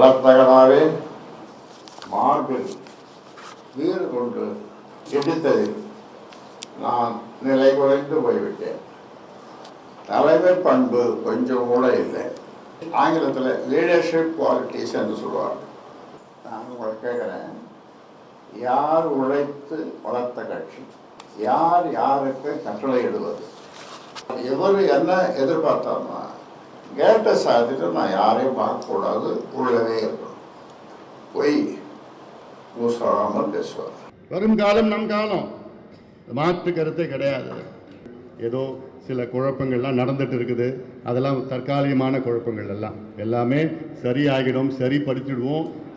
பலத்தகனாவே மார்பில் வீறு கொண்டு இடித்ததில் நான் நிலை குறைந்து போய்விட்டேன். தலைமை பண்பு கொஞ்சம் கூட இல்லை. ஆங்கிலத்தில் லீடர்ஷிப் குவாலிட்டிஸ் என்று சொல்லுவார். நான் உங்களை கேட்குறேன், யார் உழைத்து வளர்த்த கட்சி? யார் யாருக்கு கட்டளை இடுவது? எவர் என்ன எதிர்பார்த்தாருன்னா, கேட்ட சாதிட்டு நான் யாரையும் பார்க்கக்கூடாது, உள்ளவே இருக்கணும், பொய் பூசாமல் பேசுவார். வரும் காலம் நம் காலம், மாற்று கருத்தே கிடையாது. ஏதோ சில குழப்பங்கள்லாம் நடந்துட்டு இருக்குது, அதெல்லாம் தற்காலிகமான குழப்பங்கள் எல்லாமே சரியாகிடும்,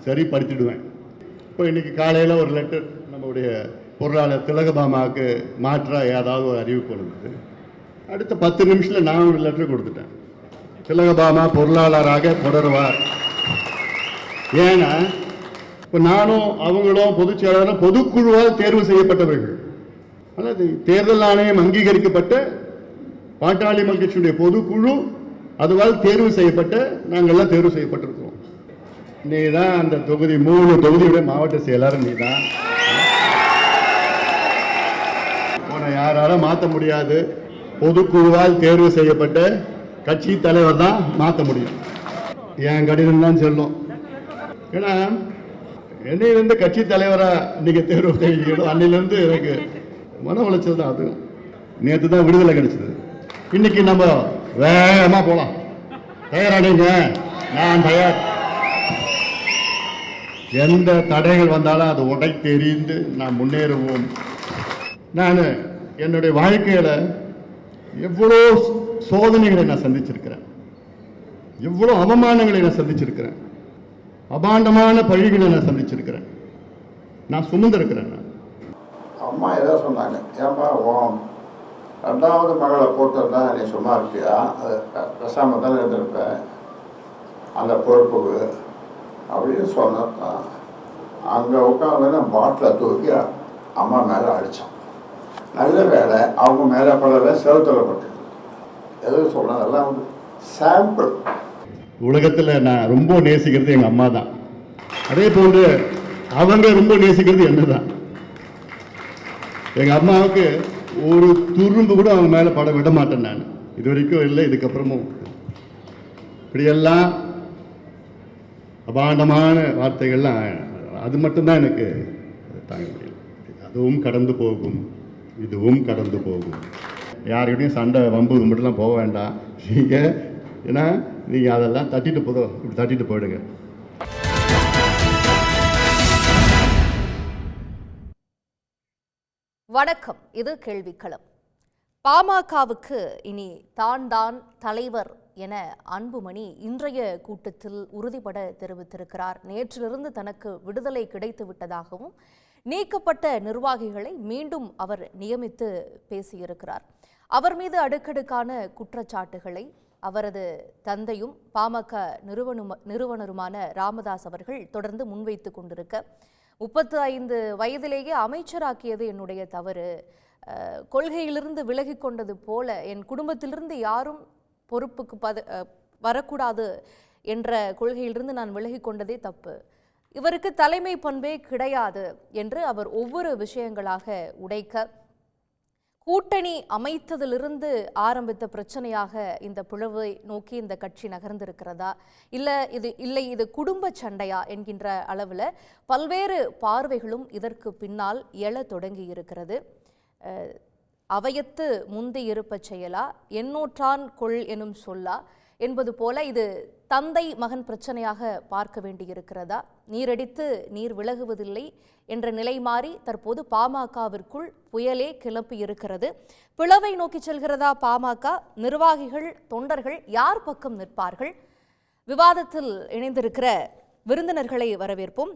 சரிப்படுத்திடுவேன். இப்போ இன்றைக்கி காலையில் ஒரு லெட்டர் நம்முடைய பொருளாளர் திலகபாமாவுக்கு மாற்றாக ஏதாவது ஒரு அறிவிப்பு இருந்தது. அடுத்த 10 நிமிஷத்தில் நான் ஒரு லெட்டர் கொடுத்துட்டேன். திலகபாமா பொருளாளராக தொடருவார். ஏன்னா இப்போ நானும் அவங்களும் பொதுச் செயலாளரும் பொதுக்குழுவால் தேர்வு செய்யப்பட்டவர்கள். அல்லது தேர்தல் ஆணையம் அங்கீகரிக்கப்பட்ட பாட்டாளி மக்கள் கட்சியுடைய பொதுக்குழு, அதுவால் தேர்வு செய்யப்பட்ட நாங்கள்லாம் தேர்வு செய்யப்பட்டிருக்கிறோம். நீ தான் அந்த தொகுதி 3 தொகுதியுடைய மாவட்ட செயலாளர். நீ தான் உன்னை யாராலும் மாற்ற முடியாது. பொதுக்குழுவால் தேர்வு செய்யப்பட்ட கட்சி தலைவர் தான் மாற்ற முடியும். என் கடிதம் தான் சொல்லும். ஏன்னா என்னையிலிருந்து கட்சி தலைவராக இன்னைக்கு தேர்வு செய்யணும். அன்னிலிருந்து எனக்கு மன உளைச்சல் தான். அது நேற்று தான் விடுதலை கிடைச்சது. இன்னைக்கு நம்ம வேகமாக போகலாம். தயாரானீங்க, நான் தயார். எந்த தடைகள் வந்தாலும் அது உடை தெரிந்து நாம் முன்னேறுவோம். நான் என்னுடைய வாழ்க்கையில் எவ்வளோ சோதனைகளை நான் சந்திச்சிருக்கிறேன், எவ்வளோ அவமானங்களை நான் சந்திச்சிருக்கிறேன், அபாண்டமான பழிகளை நான் சந்திச்சிருக்கிறேன், நான் சுமந்திருக்கிறேன். அம்மா ஏதோ சொன்னாங்க, ஏன்பா ஓம் 2வது மகளை போட்டிருந்தா நீ சும்மா இருப்பியா, அது பேசாமல் தானே இருந்திருப்பேன் அந்த பொறுப்புக்கு அப்படின்னு சொன்னதான். அங்கே உட்காந்து பாட்டிலை தூக்கி அம்மா மேலே அடித்தான். நல்ல வேலை அவங்க மேலே படல, செலுத்தல பட்டு. எதுவும் சொன்னதெல்லாம் வந்து சாம்பிள். உலகத்தில் நான் ரொம்ப நேசிக்கிறது எங்கள் அம்மா தான். அதே போன்று அவங்க ரொம்ப நேசிக்கிறது என்ன தான். எங்கள் அம்மாவுக்கு ஒரு துரும்பு கூட அவங்க மேலே பட விட மாட்டேன் நான். இது வரைக்கும் இல்லை, இதுக்கப்புறமும். இப்படியெல்லாம் அபாண்டமான வார்த்தைகள்லாம் அது மட்டும்தான் எனக்கு தாங்க முடியும். அதுவும் கடந்து போகும், இதுவும் கடந்து போகும். யாருக்கிட்டையும் சண்டை வம்பு மட்டும்லாம் போக வேண்டாம் நீங்கள். ஏன்னா நீங்கள் அதெல்லாம் தட்டிட்டு இப்படி தட்டிட்டு போயிடுங்க. வணக்கம், இது கேள்விக்களம். பாமகவுக்கு இனி தான் தலைவர் என அன்புமணி இன்றைய கூட்டத்தில் உறுதிபட தெரிவித்திருக்கிறார். நேற்றிலிருந்து தனக்கு விடுதலை கிடைத்து விட்டதாகவும் நீக்கப்பட்ட நிர்வாகிகளை மீண்டும் அவர் நியமித்து பேசியிருக்கிறார். அவர் மீது அடுக்கடுக்கான குற்றச்சாட்டுகளை அவரது தந்தையும் பாமக நிறுவனருமான ராமதாஸ் அவர்கள் தொடர்ந்து முன்வைத்து கொண்டிருக்க, 35 வயதிலேயே அமைச்சராக்கியது என்னுடைய தவறு, கொள்கையிலிருந்து விலகி கொண்டது போல என் குடும்பத்திலிருந்து யாரும் பொறுப்புக்கு வரக்கூடாது என்ற கொள்கையிலிருந்து நான் விலகி கொண்டதே தப்பு, இவருக்கு தலைமை பண்பே கிடையாது என்று அவர் ஒவ்வொரு விஷயங்களாக உடைக்க, கூட்டணி அமைத்ததிலிருந்து ஆரம்பித்த பிரச்சனையாக இந்த பிளவை நோக்கி இந்த கட்சி நகர்ந்திருக்கிறதா, இது குடும்ப சண்டையா என்கின்ற அளவில் பல்வேறு பார்வைகளும் இதற்கு பின்னால் எழ தொடங்கி இருக்கிறது. அவையத்து முந்தி இருப்ப செயலா, எண்ணூற்றான் கொள் எனும் சொல்லா என்பது போல இது தந்தை மகன் பிரச்சனையாக பார்க்க வேண்டியிருக்கிறதா, நீரடித்து நீர் விலகுவதில்லை என்ற நிலை மாறி தற்போது பாமகவிற்குள் புயலே கிளப்பி இருக்கிறது. பிளவை நோக்கி செல்கிறதா பாமக? நிர்வாகிகள், தொண்டர்கள் யார் பக்கம் நிற்பார்கள்? விவாதத்தில் இணைந்திருக்கிற விருந்தினர்களை வரவேற்போம்.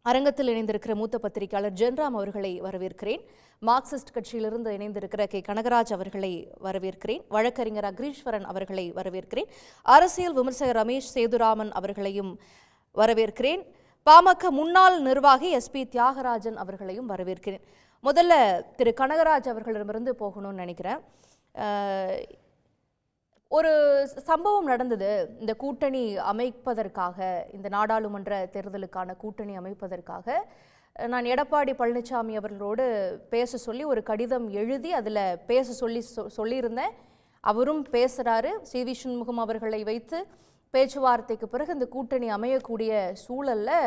அரங்கத்தில் இணைந்திருக்கிற மூத்த பத்திரிகையாளர் ஜென்ராம் அவர்களை வரவேற்கிறேன். மார்க்சிஸ்ட் கட்சியிலிருந்து இணைந்திருக்கிற கே கனகராஜ் அவர்களை வரவேற்கிறேன். வழக்கறிஞர் அக்ரீஸ்வரன் அவர்களை வரவேற்கிறேன். அரசியல் விமர்சகர் ரமேஷ் சேதுராமன் அவர்களையும் வரவேற்கிறேன். பாமக முன்னாள் நிர்வாகி SP தியாகராஜன் அவர்களையும் வரவேற்கிறேன். முதல்ல திரு கனகராஜ் அவர்களிடமிருந்து போகணும்னு நினைக்கிறேன். ஒரு சம்பவம் நடந்தது. இந்த கூட்டணி அமைப்பதற்காக, இந்த நாடாளுமன்ற தேர்தலுக்கான கூட்டணி அமைப்பதற்காக நான் எடப்பாடி பழனிசாமி அவர்களோடு பேச சொல்லி ஒரு கடிதம் எழுதி அதில் பேச சொல்லியிருந்தேன். அவரும் பேசுகிறாரு. சி.வி. சண்முகம் அவர்களை வைத்து பேச்சுவார்த்தைக்கு பிறகு இந்த கூட்டணி அமையக்கூடிய சூழலில்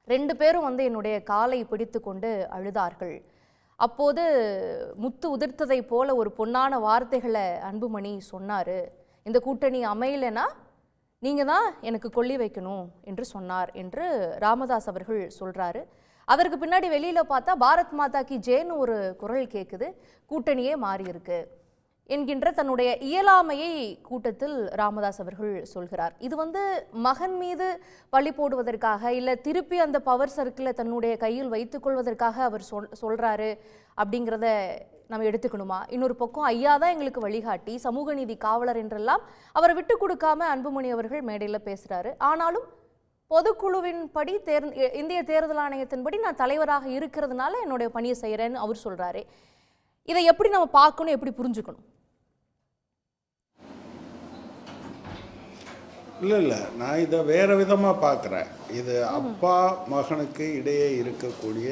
2 பேரும் என்னுடைய காலை பிடித்து கொண்டு அழுதார்கள். அப்போது முத்து உதிர்த்ததை போல ஒரு பொன்னான வார்த்தைகளை அன்புமணி சொன்னார். இந்த கூட்டணி அமையலைன்னா நீங்கள் தான் எனக்கு கொள்ளி வைக்கணும் என்று சொன்னார் என்று ராமதாஸ் அவர்கள் சொல்கிறாரு. அதற்கு பின்னாடி வெளியில் பார்த்தா பாரத் மாதா கி ஜேன்னு ஒரு குரல் கேட்குது. கூட்டணியே மாறியிருக்கு என்கின்ற தன்னுடைய இயலாமையை கூட்டத்தில் ராமதாஸ் அவர்கள் சொல்கிறார். இது மகன் மீது பழி போடுவதற்காக, இல்லை திருப்பி அந்த பவர் சர்க்கிளை தன்னுடைய கையில் வைத்துக்கொள்வதற்காக அவர் சொல்கிறாரு அப்படிங்கிறத நம்ம எடுத்துக்கணுமா? இன்னொரு பக்கம் ஐயா தான் எங்களுக்கு வழிகாட்டி, சமூக நீதி காவலர் என்றெல்லாம் அவரை விட்டு கொடுக்காம அன்புமணி அவர்கள் மேடையில் பேசுகிறாரு. ஆனாலும் பொதுக்குழுவின் படி இந்திய தேர்தல் ஆணையத்தின்படி நான் தலைவராக இருக்கிறதுனால என்னுடைய பணியை செய்கிறேன்னு அவர் சொல்கிறாரு. இதை எப்படி நம்ம பார்க்கணும், எப்படி புரிஞ்சுக்கணும்? இல்லை, நான் இதை வேறு விதமாக பார்க்குறேன். இது அப்பா மகனுக்கு இடையே இருக்கக்கூடிய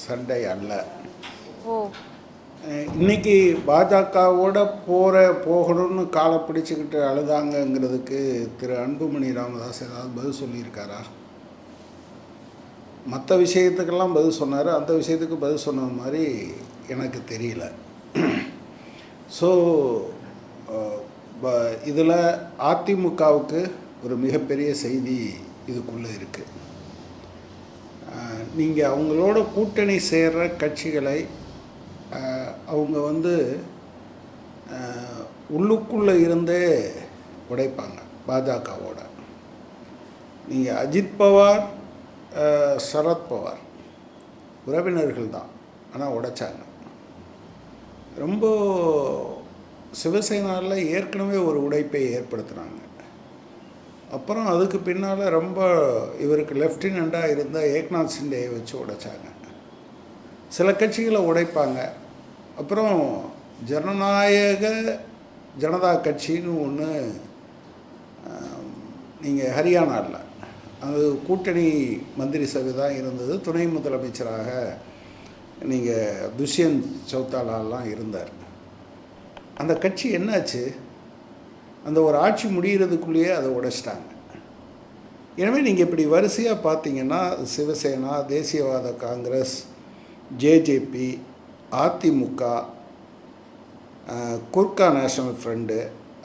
சண்டை அல்ல. இன்னைக்கு பாஜகவோட போகணும்னு காலை பிடிச்சிக்கிட்டு அழுதாங்கங்கிறதுக்கு திரு அன்புமணி ராமதாஸ் ஏதாவது பதில் சொல்லியிருக்காரா? மற்ற விஷயத்துக்கெல்லாம் பதில் சொன்னார், அந்த விஷயத்துக்கு பதில் சொன்ன மாதிரி எனக்கு தெரியல. ஸோ இதில் அதிமுகவுக்கு ஒரு மிகப்பெரிய செய்தி இதுக்குள்ளே இருக்குது. நீங்கள் அவங்களோட கூட்டணி சேர்கிற கட்சிகளை அவங்க உள்ளுக்குள்ளே இருந்தே உடைப்பாங்க பாஜகவோட. நீங்கள் அஜித் பவார், சரத்பவார் உறவினர்கள் தான், ஆனால் உடைச்சாங்க. ரொம்ப சிவசேனாவில் ஏற்கனவே ஒரு உடைப்பை ஏற்படுத்தினாங்க. அப்புறம் அதுக்கு பின்னால் ரொம்ப இவருக்கு லெஃப்டினண்ட்டாக இருந்த ஏக்நாத் சிண்டேயை வச்சு உடைச்சாங்க. சில கட்சிகளை உடைப்பாங்க. அப்புறம் ஜனநாயக ஜனதா கட்சின்னு ஒன்று நீங்கள் ஹரியானாவில் அது கூட்டணி மந்திரி சபை தான் இருந்தது. துணை முதலமைச்சராக நீங்கள் துஷ்யந்த் சௌத்தாலாலாம் இருந்தார். அந்த கட்சி என்னாச்சு? அந்த ஒரு ஆட்சி முடிகிறதுக்குள்ளேயே அதை உடைச்சிட்டாங்க. எனவே நீங்கள் இப்படி வரிசையாக பார்த்தீங்கன்னா சிவசேனா, தேசியவாத Congress, JJP, AIADMK, Gorkha National Front,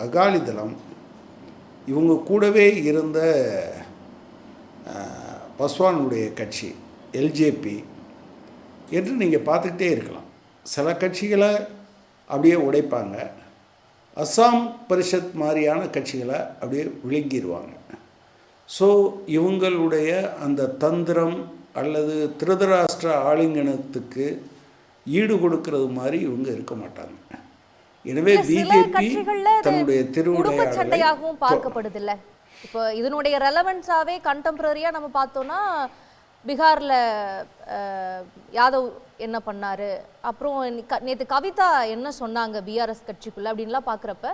அகாலிதளம், இவங்க கூடவே இருந்த பஸ்வானுடைய கட்சி எல்ஜேபி என்று நீங்கள் பார்த்துக்கிட்டே இருக்கலாம். சில கட்சிகளை அப்படியே உடைப்பாங்க. அஸ்ஸாம் பரிஷத் மாதிரியான கட்சிகளை அப்படியே விழுங்கிடுவாங்க. ஸோ இவங்களுடைய அந்த தந்திரம் அல்லது திருதராஷ்டிர ஆலிங்கனத்துக்கு ஈடு கொடுக்கறது மாதிரி இவங்க இருக்க மாட்டாங்க. எனவே பிஜேபி தன்னுடைய திருவிடையாகவும் பார்க்கப்படுது இல்லை. இப்போ இதனுடைய ரெலவன்ஸாவே கண்டெம்பரரியா நம்ம பார்த்தோம்னா பீகார்ல யாதவ் என்ன பண்ணாரு, அப்புறம் நேற்று கவிதா என்ன சொன்னாங்க பிஆர்எஸ் கட்சிக்குள்ள அப்படின்லாம் பார்க்குறப்ப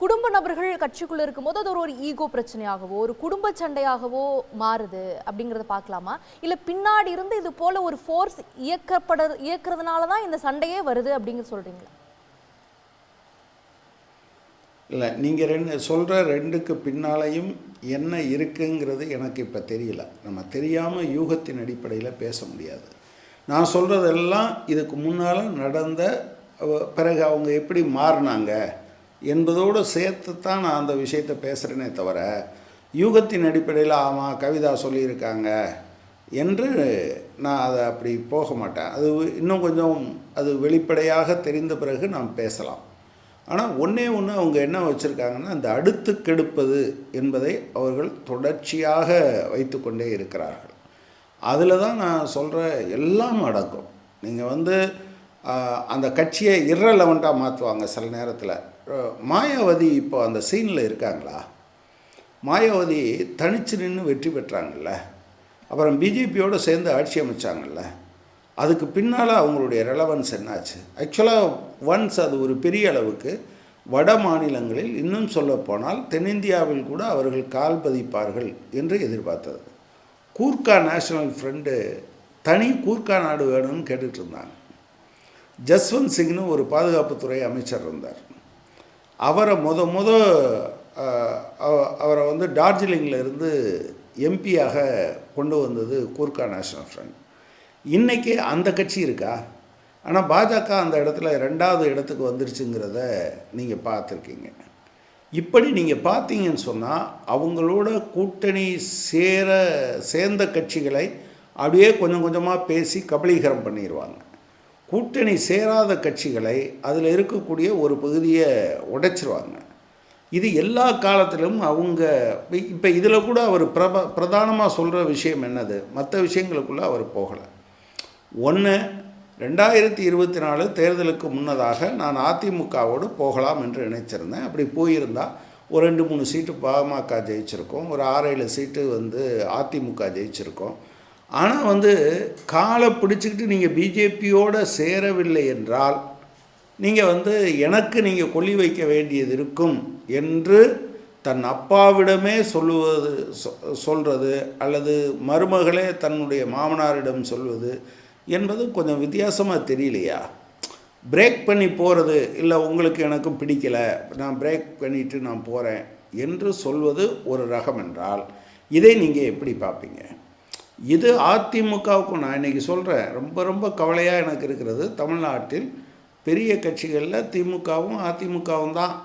குடும்ப நபர்கள் கட்சிக்குள்ள இருக்கும்போது அது ஒரு ஈகோ பிரச்சனையாகவோ ஒரு குடும்ப சண்டையாகவோ மாறுது அப்படிங்கிறத பார்க்கலாமா? இல்லை பின்னாடி இருந்து இது போல ஒரு ஃபோர்ஸ் இயக்கிறதுனால தான் இந்த சண்டையே வருது அப்படிங்கிற சொல்றீங்களா? இல்லை, நீங்கள் சொல்கிற ரெண்டுக்கு பின்னாலையும் என்ன இருக்குங்கிறது எனக்கு இப்போ தெரியல. நம்ம தெரியாமல் யூகத்தின் அடிப்படையில் பேச முடியாது. நான் சொல்கிறதெல்லாம் இதுக்கு முன்னால் நடந்த பிறகு அவங்க எப்படி மாறினாங்க என்பதோடு சேர்த்து தான் நான் அந்த விஷயத்தை பேசுகிறேனே தவிர யூகத்தின் அடிப்படையில் ஆமாம் கவிதா சொல்லியிருக்காங்க என்று நான் அதை அப்படி போக மாட்டேன். அது இன்னும் கொஞ்சம் அது வெளிப்படையாக தெரிந்த பிறகு நாம் பேசலாம். ஆனால் ஒன்றே ஒன்று அவங்க என்ன வச்சுருக்காங்கன்னா, அந்த அடுத்து கெடுப்பது என்பதை அவர்கள் தொடர்ச்சியாக வைத்து கொண்டே இருக்கிறார்கள். அதில் தான் நான் சொல்கிற எல்லாம் அடங்கும். நீங்கள் அந்த கட்சியை இர்ரெலவெண்ட்டாக மாற்றுவாங்க சில நேரத்தில். மாயாவதி இப்போ அந்த சீனில் இருக்காங்களா? மாயாவதி தனிச்சு நின்று வெற்றி பெற்றாங்கல்ல, அப்புறம் பிஜேபியோடு சேர்ந்து ஆட்சி அமைச்சாங்கல்ல, அதுக்கு பின்னால் அவங்களுடைய ரெலவன்ஸ் என்னாச்சு? ஆக்சுவலாக ஒன்ஸ் அது ஒரு பெரிய அளவுக்கு வட மாநிலங்களில் இன்னும் சொல்லப்போனால் தென்னிந்தியாவில் கூட அவர்கள் கால் பதிப்பார்கள் என்று எதிர்பார்த்தது. கூர்க்கா நேஷனல் ஃப்ரண்டு தனி கூர்க்கா நாடு வேணும்னு கேட்டுட்டு இருந்தாங்க. ஜஸ்வந்த் சிங்னு ஒரு பாதுகாப்புத்துறை அமைச்சர் இருந்தார். அவரை அவரை வந்து டார்ஜிலிங்கில் இருந்து எம்பியாக கொண்டு வந்தது கூர்க்கா நேஷனல் ஃப்ரண்ட். இன்றைக்கி அந்த கட்சி இருக்கா? ஆனால் பாஜக அந்த இடத்துல 2வது இடத்துக்கு வந்துருச்சுங்கிறத நீங்கள் பார்த்துருக்கீங்க. இப்படி நீங்கள் பார்த்தீங்கன்னு சொன்னால் அவங்களோட கூட்டணி சேர்ந்த கட்சிகளை அப்படியே கொஞ்சம் கொஞ்சமாக பேசி கபலீகரம் பண்ணிடுவாங்க. கூட்டணி சேராத கட்சிகளை அதில் இருக்கக்கூடிய ஒரு பகுதியை உடைச்சிருவாங்க. இது எல்லா காலத்திலும் அவங்க இப்போ இதில் கூட அவர் பிரதானமாக சொல்கிற விஷயம் என்னது, மற்ற விஷயங்களுக்குள்ளே அவர் போகலை. 2024 தேர்தலுக்கு முன்னதாக நான் அதிமுகவோடு போகலாம் என்று நினைச்சிருந்தேன். அப்படி போயிருந்தால் ஒரு 2-3 சீட்டு பாமக ஜெயிச்சிருக்கோம், ஒரு 6-7 சீட்டு வந்து அதிமுக ஜெயிச்சிருக்கோம். ஆனால் வந்து காலை பிடிச்சிக்கிட்டு நீங்கள் பிஜேபியோடு சேரவில்லை என்றால் நீங்கள் வந்து எனக்கு நீங்கள் கொல்லி வைக்க வேண்டியது இருக்கும் என்று தன் அப்பாவிடமே சொல்கிறது அல்லது மருமகளே தன்னுடைய மாமனாரிடம் சொல்வது என்பது கொஞ்சம் வித்தியாசமாக தெரியலையா? பிரேக் பண்ணி போகிறது, இல்லை உங்களுக்கு எனக்கும் பிடிக்கலை, நான் பிரேக் பண்ணிவிட்டு நான் போகிறேன் என்று சொல்வது ஒரு ரகம் என்றால் இதை நீங்கள் எப்படி பார்ப்பீங்க? இது அதிமுகவுக்கும் நான் இன்றைக்கி சொல்கிறேன், ரொம்ப ரொம்ப கவலையாக எனக்கு இருக்கிறது. தமிழ்நாட்டில் பெரிய கட்சிகளில் திமுகவும் அதிமுகவும் தான்.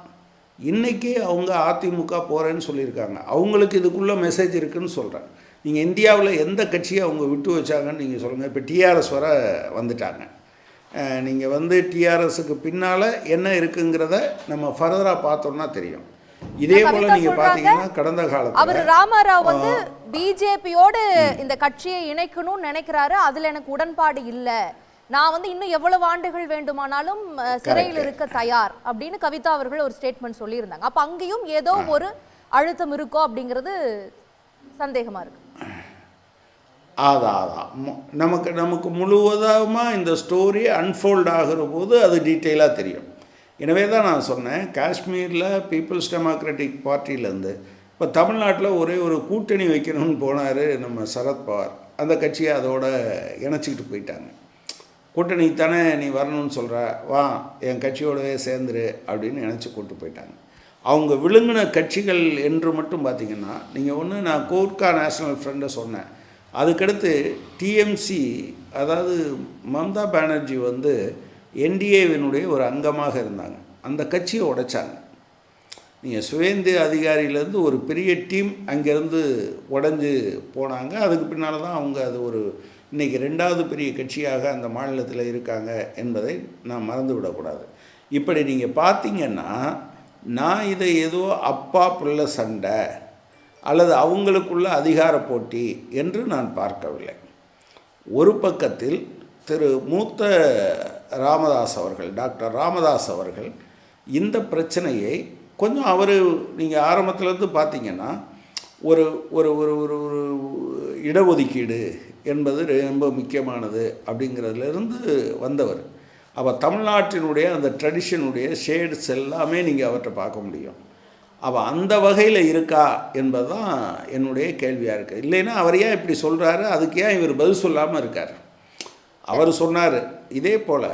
இன்றைக்கி அவங்க அதிமுக போகிறேன்னு சொல்லியிருக்காங்க. அவங்களுக்கு இதுக்குள்ளே மெசேஜ் இருக்குதுன்னு சொல்கிறேன். நீங்கள் இந்தியாவில் எந்த கட்சியை அவங்க விட்டு வச்சாங்கன்னு நீங்கள் சொல்லுங்கள். இப்போ டிஆர்எஸ் வர வந்துட்டாங்க. நீங்கள் வந்து டிஆர்எஸுக்கு பின்னால் என்ன இருக்குங்கிறத நம்ம ஃபர்தராக பார்த்தோம்னா தெரியும். இதே போல நீங்க பாத்தீங்கன்னா கடந்த காலத்துல அவர் ராமாராவ் வந்து பிஜேபியோடு இந்த கட்சியை இணைக்கணும்னு நினைக்கிறாரு. அதுல எனக்கு உடன்பாடு இல்ல, நான் வந்து இன்னும் எவ்வளவு ஆண்டுகள் வேண்டுமானாலும் சிறையில் இருக்க தயார் அப்படின்னு கவிதா அவர்கள் ஒரு ஸ்டேட்மெண்ட் சொல்லி இருந்தாங்க. அப்ப அங்கேயும் ஏதோ ஒரு அழுத்தம் இருக்கோ அப்படிங்கிறது சந்தேகமா இருக்கு. அதான் நமக்கு முழுவதுமாக இந்த ஸ்டோரி அன்ஃபோல்ட் ஆகிற போது அது டீட்டெயிலாக தெரியும். எனவே தான் நான் சொன்னேன், காஷ்மீரில் பீப்புள்ஸ் டெமோக்ராட்டிக் பார்ட்டியிலேருந்து இப்போ தமிழ்நாட்டில் ஒரே ஒரு கூட்டணி வைக்கணும்னு போனார் நம்ம சரத்பவார். அந்த கட்சியை அதோட இணைச்சிக்கிட்டு போயிட்டாங்க. கூட்டணி தானே நீ வரணும்னு சொல்கிற, வா என் கட்சியோடவே சேர்ந்துரு அப்படின்னு இணைச்சி கூட்டு போயிட்டாங்க. அவங்க விழுங்கின கட்சிகள் என்று மட்டும் பார்த்திங்கன்னா, நீங்கள் ஒன்று நான் கூர்க்கா நேஷனல் ஃப்ரண்டை சொன்னேன், அதுக்கடுத்து டிஎம்சி அதாவது மம்தா பானர்ஜி வந்து என்டிஏவினுடைய ஒரு அங்கமாக இருந்தாங்க. அந்த கட்சியை உடைச்சாங்க. நீங்கள் சுவேந்து அதிகாரியிலேருந்து ஒரு பெரிய டீம் அங்கேருந்து உடஞ்சி போனாங்க. அதுக்கு பின்னால் தான் அவங்க அது ஒரு இன்றைக்கி 2வது பெரிய கட்சியாக அந்த மாநிலத்தில் இருக்காங்க என்பதை நான் மறந்து விடக்கூடாது. இப்படி நீங்கள் பார்த்தீங்கன்னா, நான் இதை ஏதோ அப்பா பிள்ளை சண்டை அல்லது அவங்களுக்குள்ள அதிகார போட்டி என்று நான் பார்க்கவில்லை. ஒரு பக்கத்தில் மூத்த ராமதாஸ் அவர்கள், டாக்டர் ராமதாஸ் அவர்கள் இந்த பிரச்சனையை கொஞ்சம் நீங்கள் ஆரம்பத்திலேருந்து பார்த்தீங்கன்னா ஒரு ஒரு ஒரு ஒரு ஒரு இடஒதுக்கீடு என்பது ரொம்ப முக்கியமானது அப்படிங்கிறதுலேருந்து வந்தவர். அப்போ தமிழ்நாட்டினுடைய அந்த ட்ரெடிஷனுடைய ஷேட்ஸ் எல்லாமே நீங்கள் அவற்றை பார்க்க முடியும். அப்போ அந்த வகையில் இருக்கா என்பது தான் என்னுடைய கேள்வியாக இருக்குது. இல்லைன்னா அவர் ஏன் இப்படி சொல்கிறாரு, அதுக்கு ஏன் இவர் பதில் சொல்லாமல் இருக்கார்? அவர் சொன்னார். இதே போல்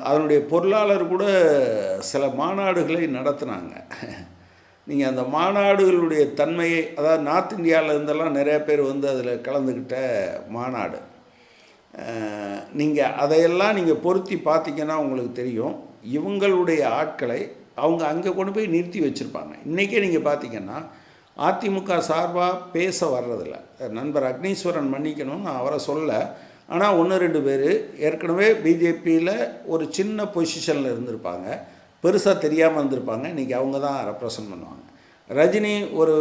அதனுடைய பொருளாளர் கூட சில மாநாடுகளை நடத்தினாங்க. நீங்கள் அந்த மாநாடுகளுடைய தன்மையை, அதாவது நார்த் இந்தியாவில் இருந்தெல்லாம் நிறைய பேர் வந்து அதில் கலந்துக்கிட்ட மாநாடு, நீங்கள் அதையெல்லாம் நீங்கள் பொருத்தி பார்த்தீங்கன்னா உங்களுக்கு தெரியும், இவங்களுடைய ஆட்களை அவங்க அங்கே கொண்டு போய் நிறுத்தி வச்சுருப்பாங்க. இன்றைக்கே நீங்கள் பார்த்தீங்கன்னா அதிமுக சார்பாக பேச வர்றதில்ல. நண்பர் அக்னீஸ்வரன் மன்னிக்கணும்னு அவரை சொல்ல, ஆனால் 1-2 பேர் ஏற்கனவே பிஜேபியில் ஒரு சின்ன பொசிஷனில் இருந்திருப்பாங்க, பெருசாக தெரியாமல் இருந்திருப்பாங்க. இன்றைக்கி அவங்க தான் ரெப்ரசன்ட் பண்ணுவாங்க. ரஜினி ஒரு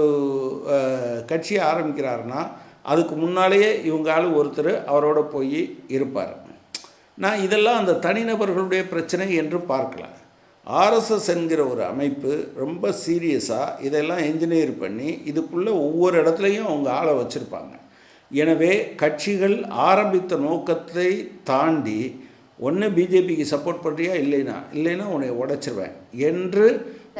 கட்சியை ஆரம்பிக்கிறாருன்னா அதுக்கு முன்னாலேயே இவங்க ஆள் ஒருத்தர் அவரோட போய் இருப்பார். நான் இதெல்லாம் அந்த தனிநபர்களுடைய பிரச்சனை என்று பார்க்கல. ஆர்எஸ்எஸ் என்கிற ஒரு அமைப்பு ரொம்ப சீரியஸாக இதெல்லாம் என்ஜினியர் பண்ணி இதுக்குள்ளே ஒவ்வொரு இடத்துலையும் அவங்க ஆளை வச்சுருப்பாங்க. எனவே கட்சிகள் ஆரம்பித்த நோக்கத்தை தாண்டி ஒன்று பிஜேபிக்கு சப்போர்ட் பண்ணுறியா, இல்லைன்னா உன்னை உடைச்சிருவேன் என்று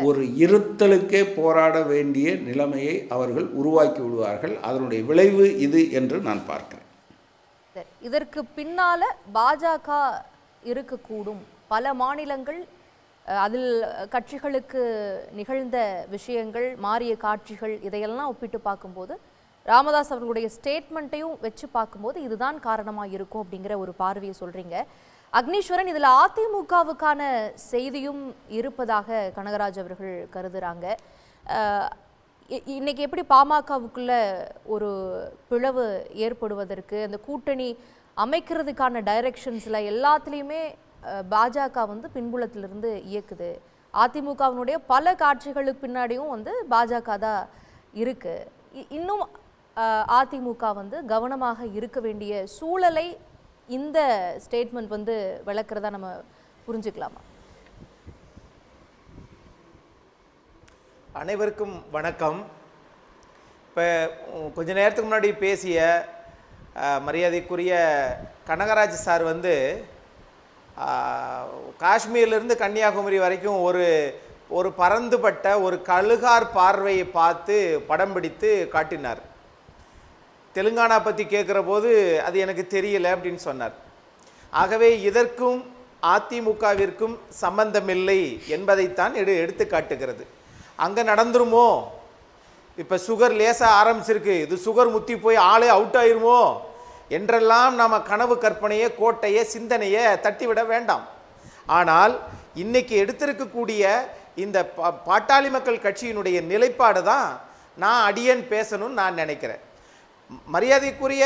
ஒரு இருத்தலுக்கே போராட வேண்டிய நிலைமையை அவர்கள் உருவாக்கி விடுவார்கள். அதனுடைய விளைவு இது என்று நான் பார்க்கிறேன். இதற்கு பின்னால பாஜக இருக்கக்கூடும். பல மாநிலங்கள் அதில் கட்சிகளுக்கு நிகழ்ந்த விஷயங்கள், மாறிய காட்சிகள், இதையெல்லாம் ஒப்பிட்டு பார்க்கும்போது ராமதாஸ் அவர்களுடைய ஸ்டேட்மெண்ட்டையும் வச்சு பார்க்கும்போது இதுதான் காரணமாக இருக்கும் அப்படிங்கிற ஒரு பார்வையை சொல்றீங்க. அக்னீஸ்வரன், இதில் அதிமுகவுக்கான செய்தியும் இருப்பதாக கனகராஜ் அவர்கள் கருதுறாங்க. இன்னைக்கு எப்படி பாமகவுக்குள்ள ஒரு பிளவு ஏற்படுவதற்கு, அந்த கூட்டணி அமைக்கிறதுக்கான டைரக்ஷன்ஸில் எல்லாத்துலேயுமே பாஜக பின்புலத்திலிருந்து இயக்குது. அதிமுகவினுடைய பல காட்சிகளுக்கு பின்னாடியும் பாஜக தான் இருக்கு. இன்னும் அதிமுக கவனமாக இருக்க வேண்டிய சூழலை இந்த ஸ்டேட்மெண்ட் விளக்குறதா நம்ம புரிஞ்சுக்கலாமா? அனைவருக்கும் வணக்கம். இப்போ கொஞ்ச நேரத்துக்கு முன்னாடி பேசிய மரியாதைக்குரிய கனகராஜ் சார் காஷ்மீர்லேருந்து கன்னியாகுமரி வரைக்கும் ஒரு பறந்துபட்ட ஒரு கழுகார் பார்வையை பார்த்து படம் பிடித்து காட்டினார். தெலுங்கானா பற்றி கேட்குற போது அது எனக்கு தெரியல அப்படின்னு சொன்னார். ஆகவே இதற்கும் அதிமுகவிற்கும் சம்பந்தமில்லை என்பதைத்தான் எடுத்து காட்டுகிறது. அங்கே நடந்துருமோ, இப்போ சுகர் லேசாக ஆரம்பிச்சிருக்கு, இது சுகர் முத்தி போய் ஆளே அவுட் ஆயிருமோ என்றெல்லாம் நம்ம கனவு கற்பனையை, கோட்டையை, சிந்தனையை தட்டிவிட வேண்டாம். ஆனால் இன்னைக்கு எடுத்திருக்கக்கூடிய இந்த பாட்டாளி மக்கள் கட்சியினுடைய நிலைப்பாடு தான் நான் அடியேன் பேசணும்னு நான் நினைக்கிறேன். மரியாதைக்குரிய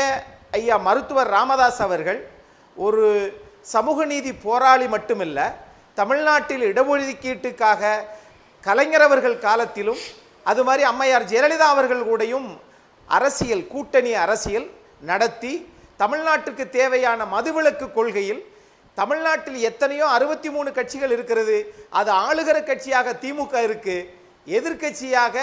ஐயா மருத்துவர் ராமதாஸ் அவர்கள் ஒரு சமூக நீதி போராளி மட்டுமில்ல, தமிழ்நாட்டில் இடஒதுக்கீட்டுக்காக கலைஞர் அவர்கள் காலத்திலும் அது மாதிரி அம்மையார் ஜெயலலிதா அவர்கள் கூடயும் அரசியல், கூட்டணி அரசியல் நடத்தி தமிழ்நாட்டுக்கு தேவையான மதுவிலக்கு கொள்கையில், தமிழ்நாட்டில் எத்தனையோ 63 கட்சிகள் இருக்கிறது, அது ஆளுகிற கட்சியாக திமுக இருக்கு, எதிர்கட்சியாக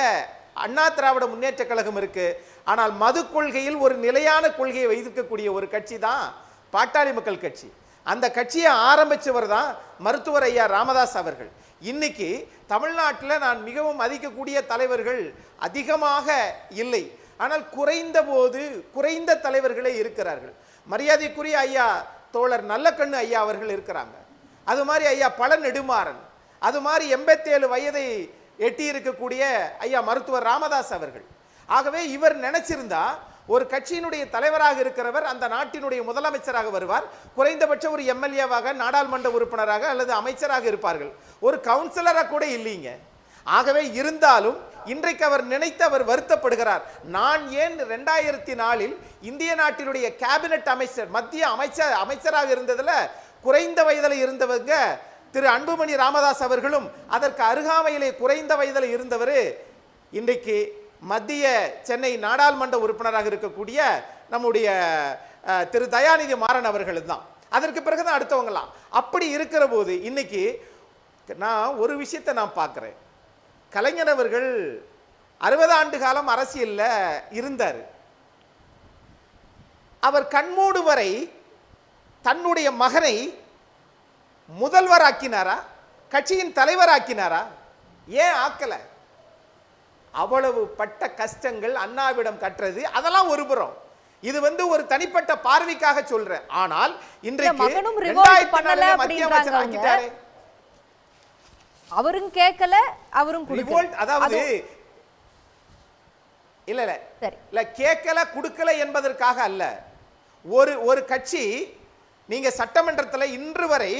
அண்ணா திராவிட முன்னேற்ற கழகம் இருக்கு. ஆனால் மது கொள்கையில் ஒரு நிலையான கொள்கையை வைத்திருக்கக்கூடிய ஒரு கட்சி தான் பாட்டாளி மக்கள் கட்சி. அந்த கட்சியை ஆரம்பிச்சவர் தான் மருத்துவர் ஐயா ராமதாஸ் அவர்கள். இன்னைக்கு தமிழ்நாட்டில் நான் மிகவும் மதிக்கக்கூடிய தலைவர்கள் அதிகமாக இல்லை, ஆனால் குறைந்த தலைவர்களே இருக்கிறார்கள். மரியாதைக்குரிய ஐயா தோழர் நல்லக்கண்ணு ஐயா அவர்கள் இருக்கிறாங்க, அது மாதிரி ஐயா பழ நெடுமாறன், அது மாதிரி 87 வயதை எட்டி இருக்கக்கூடிய ஐயா மருத்துவர் ராமதாஸ் அவர்கள். ஆகவே இவர் நினைச்சிருந்தா ஒரு கட்சியினுடைய தலைவராக இருக்கிறவர் அந்த நாட்டினுடைய முதலமைச்சராக வருவார், குறைந்தபட்சம் ஒரு எம்எல்ஏவாக, நாடாளுமன்ற உறுப்பினராக அல்லது அமைச்சராக இருப்பார்கள், ஒரு கவுன்சிலராக கூட இல்லைங்க. ஆகவே இருந்தாலும் இன்றைக்கு அவர் நினைத்து அவர் வருத்தப்படுகிறார். நான் ஏன் 2004 இந்திய நாட்டினுடைய கேபினட் அமைச்சர், மத்திய அமைச்சராக இருந்ததில் குறைந்த வயதில் இருந்தவங்க திரு அன்புமணி ராமதாஸ் அவர்களும் அதற்கு அருகாமையிலே குறைந்த வயதில் இருந்தவர் இன்றைக்கு மத்திய சென்னை நாடாளுமன்ற உறுப்பினராக இருக்கக்கூடிய நம்முடைய திரு தயாநிதி மாறன் அவர்கள் தான். அதற்கு பிறகுதான் அடுத்தவங்களாம். அப்படி இருக்கிற போது இன்னைக்கு நான் ஒரு விஷயத்தை நான் பார்க்கிறேன். கலைஞர் அவர்கள் 60 ஆண்டு காலம் அரசியல்ல இருந்தார். அவர் கண்மூடு வரை தன்னுடைய மகனை முதல்வர் ஆக்கினாரா, கட்சியின் தலைவர் ஆக்கினாரா? ஏன் ஆக்கல? அவ்வளவு பட்ட கஷ்டங்கள் அண்ணாவிடம் கற்றது, அதெல்லாம் ஒரு புறம். இது ஒரு தனிப்பட்ட பார்வைக்காக சொல்றேன். ஆனால் இன்றைக்கு மத்திய அமைச்சர் ஆக்கிட்டாரே, அவரும் கேட்கல, அவரும் ரிவோல்ட், அதாவது இல்ல கேட்கல கொடுக்கல என்பதற்காக அல்ல. ஒரு கட்சி, நீங்க சட்டமன்றத்தில் இன்று வரை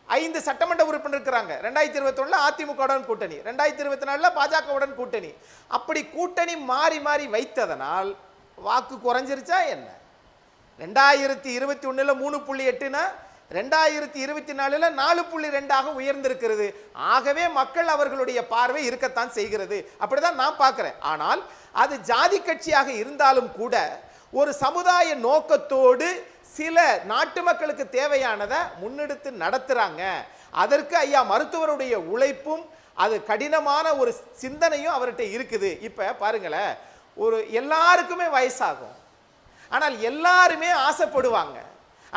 5 சட்டமன்ற உறுப்பினர் இருக்கிறாங்க. 2021 அதிமுகவுடன் கூட்டணி, 2024 பாஜகவுடன் கூட்டணி. அப்படி கூட்டணி மாறி மாறி வைத்ததனால் வாக்கு குறைஞ்சிருச்சா என்ன? 2021 3.8னா 2024 4.2 உயர்ந்திருக்கிறது. ஆகவே மக்கள் அவர்களுடைய பார்வை இருக்கத்தான் செய்கிறது. அப்படிதான் நான் பார்க்கிறேன். ஆனால் அது ஜாதி கட்சியாக இருந்தாலும் கூட ஒரு சமுதாய நோக்கத்தோடு சில நாட்டு மக்களுக்கு தேவையானதை முன்னெடுத்து நடத்துறாங்க. அதற்கு ஐயா மருத்துவருடைய உழைப்பும் அது கடினமான ஒரு சிந்தனையும் அவர்கிட்ட இருக்குது. இப்ப பாருங்களேன், ஒரு எல்லாருக்குமே வயசாகும், ஆனால் எல்லாருமே ஆசைப்படுவாங்க.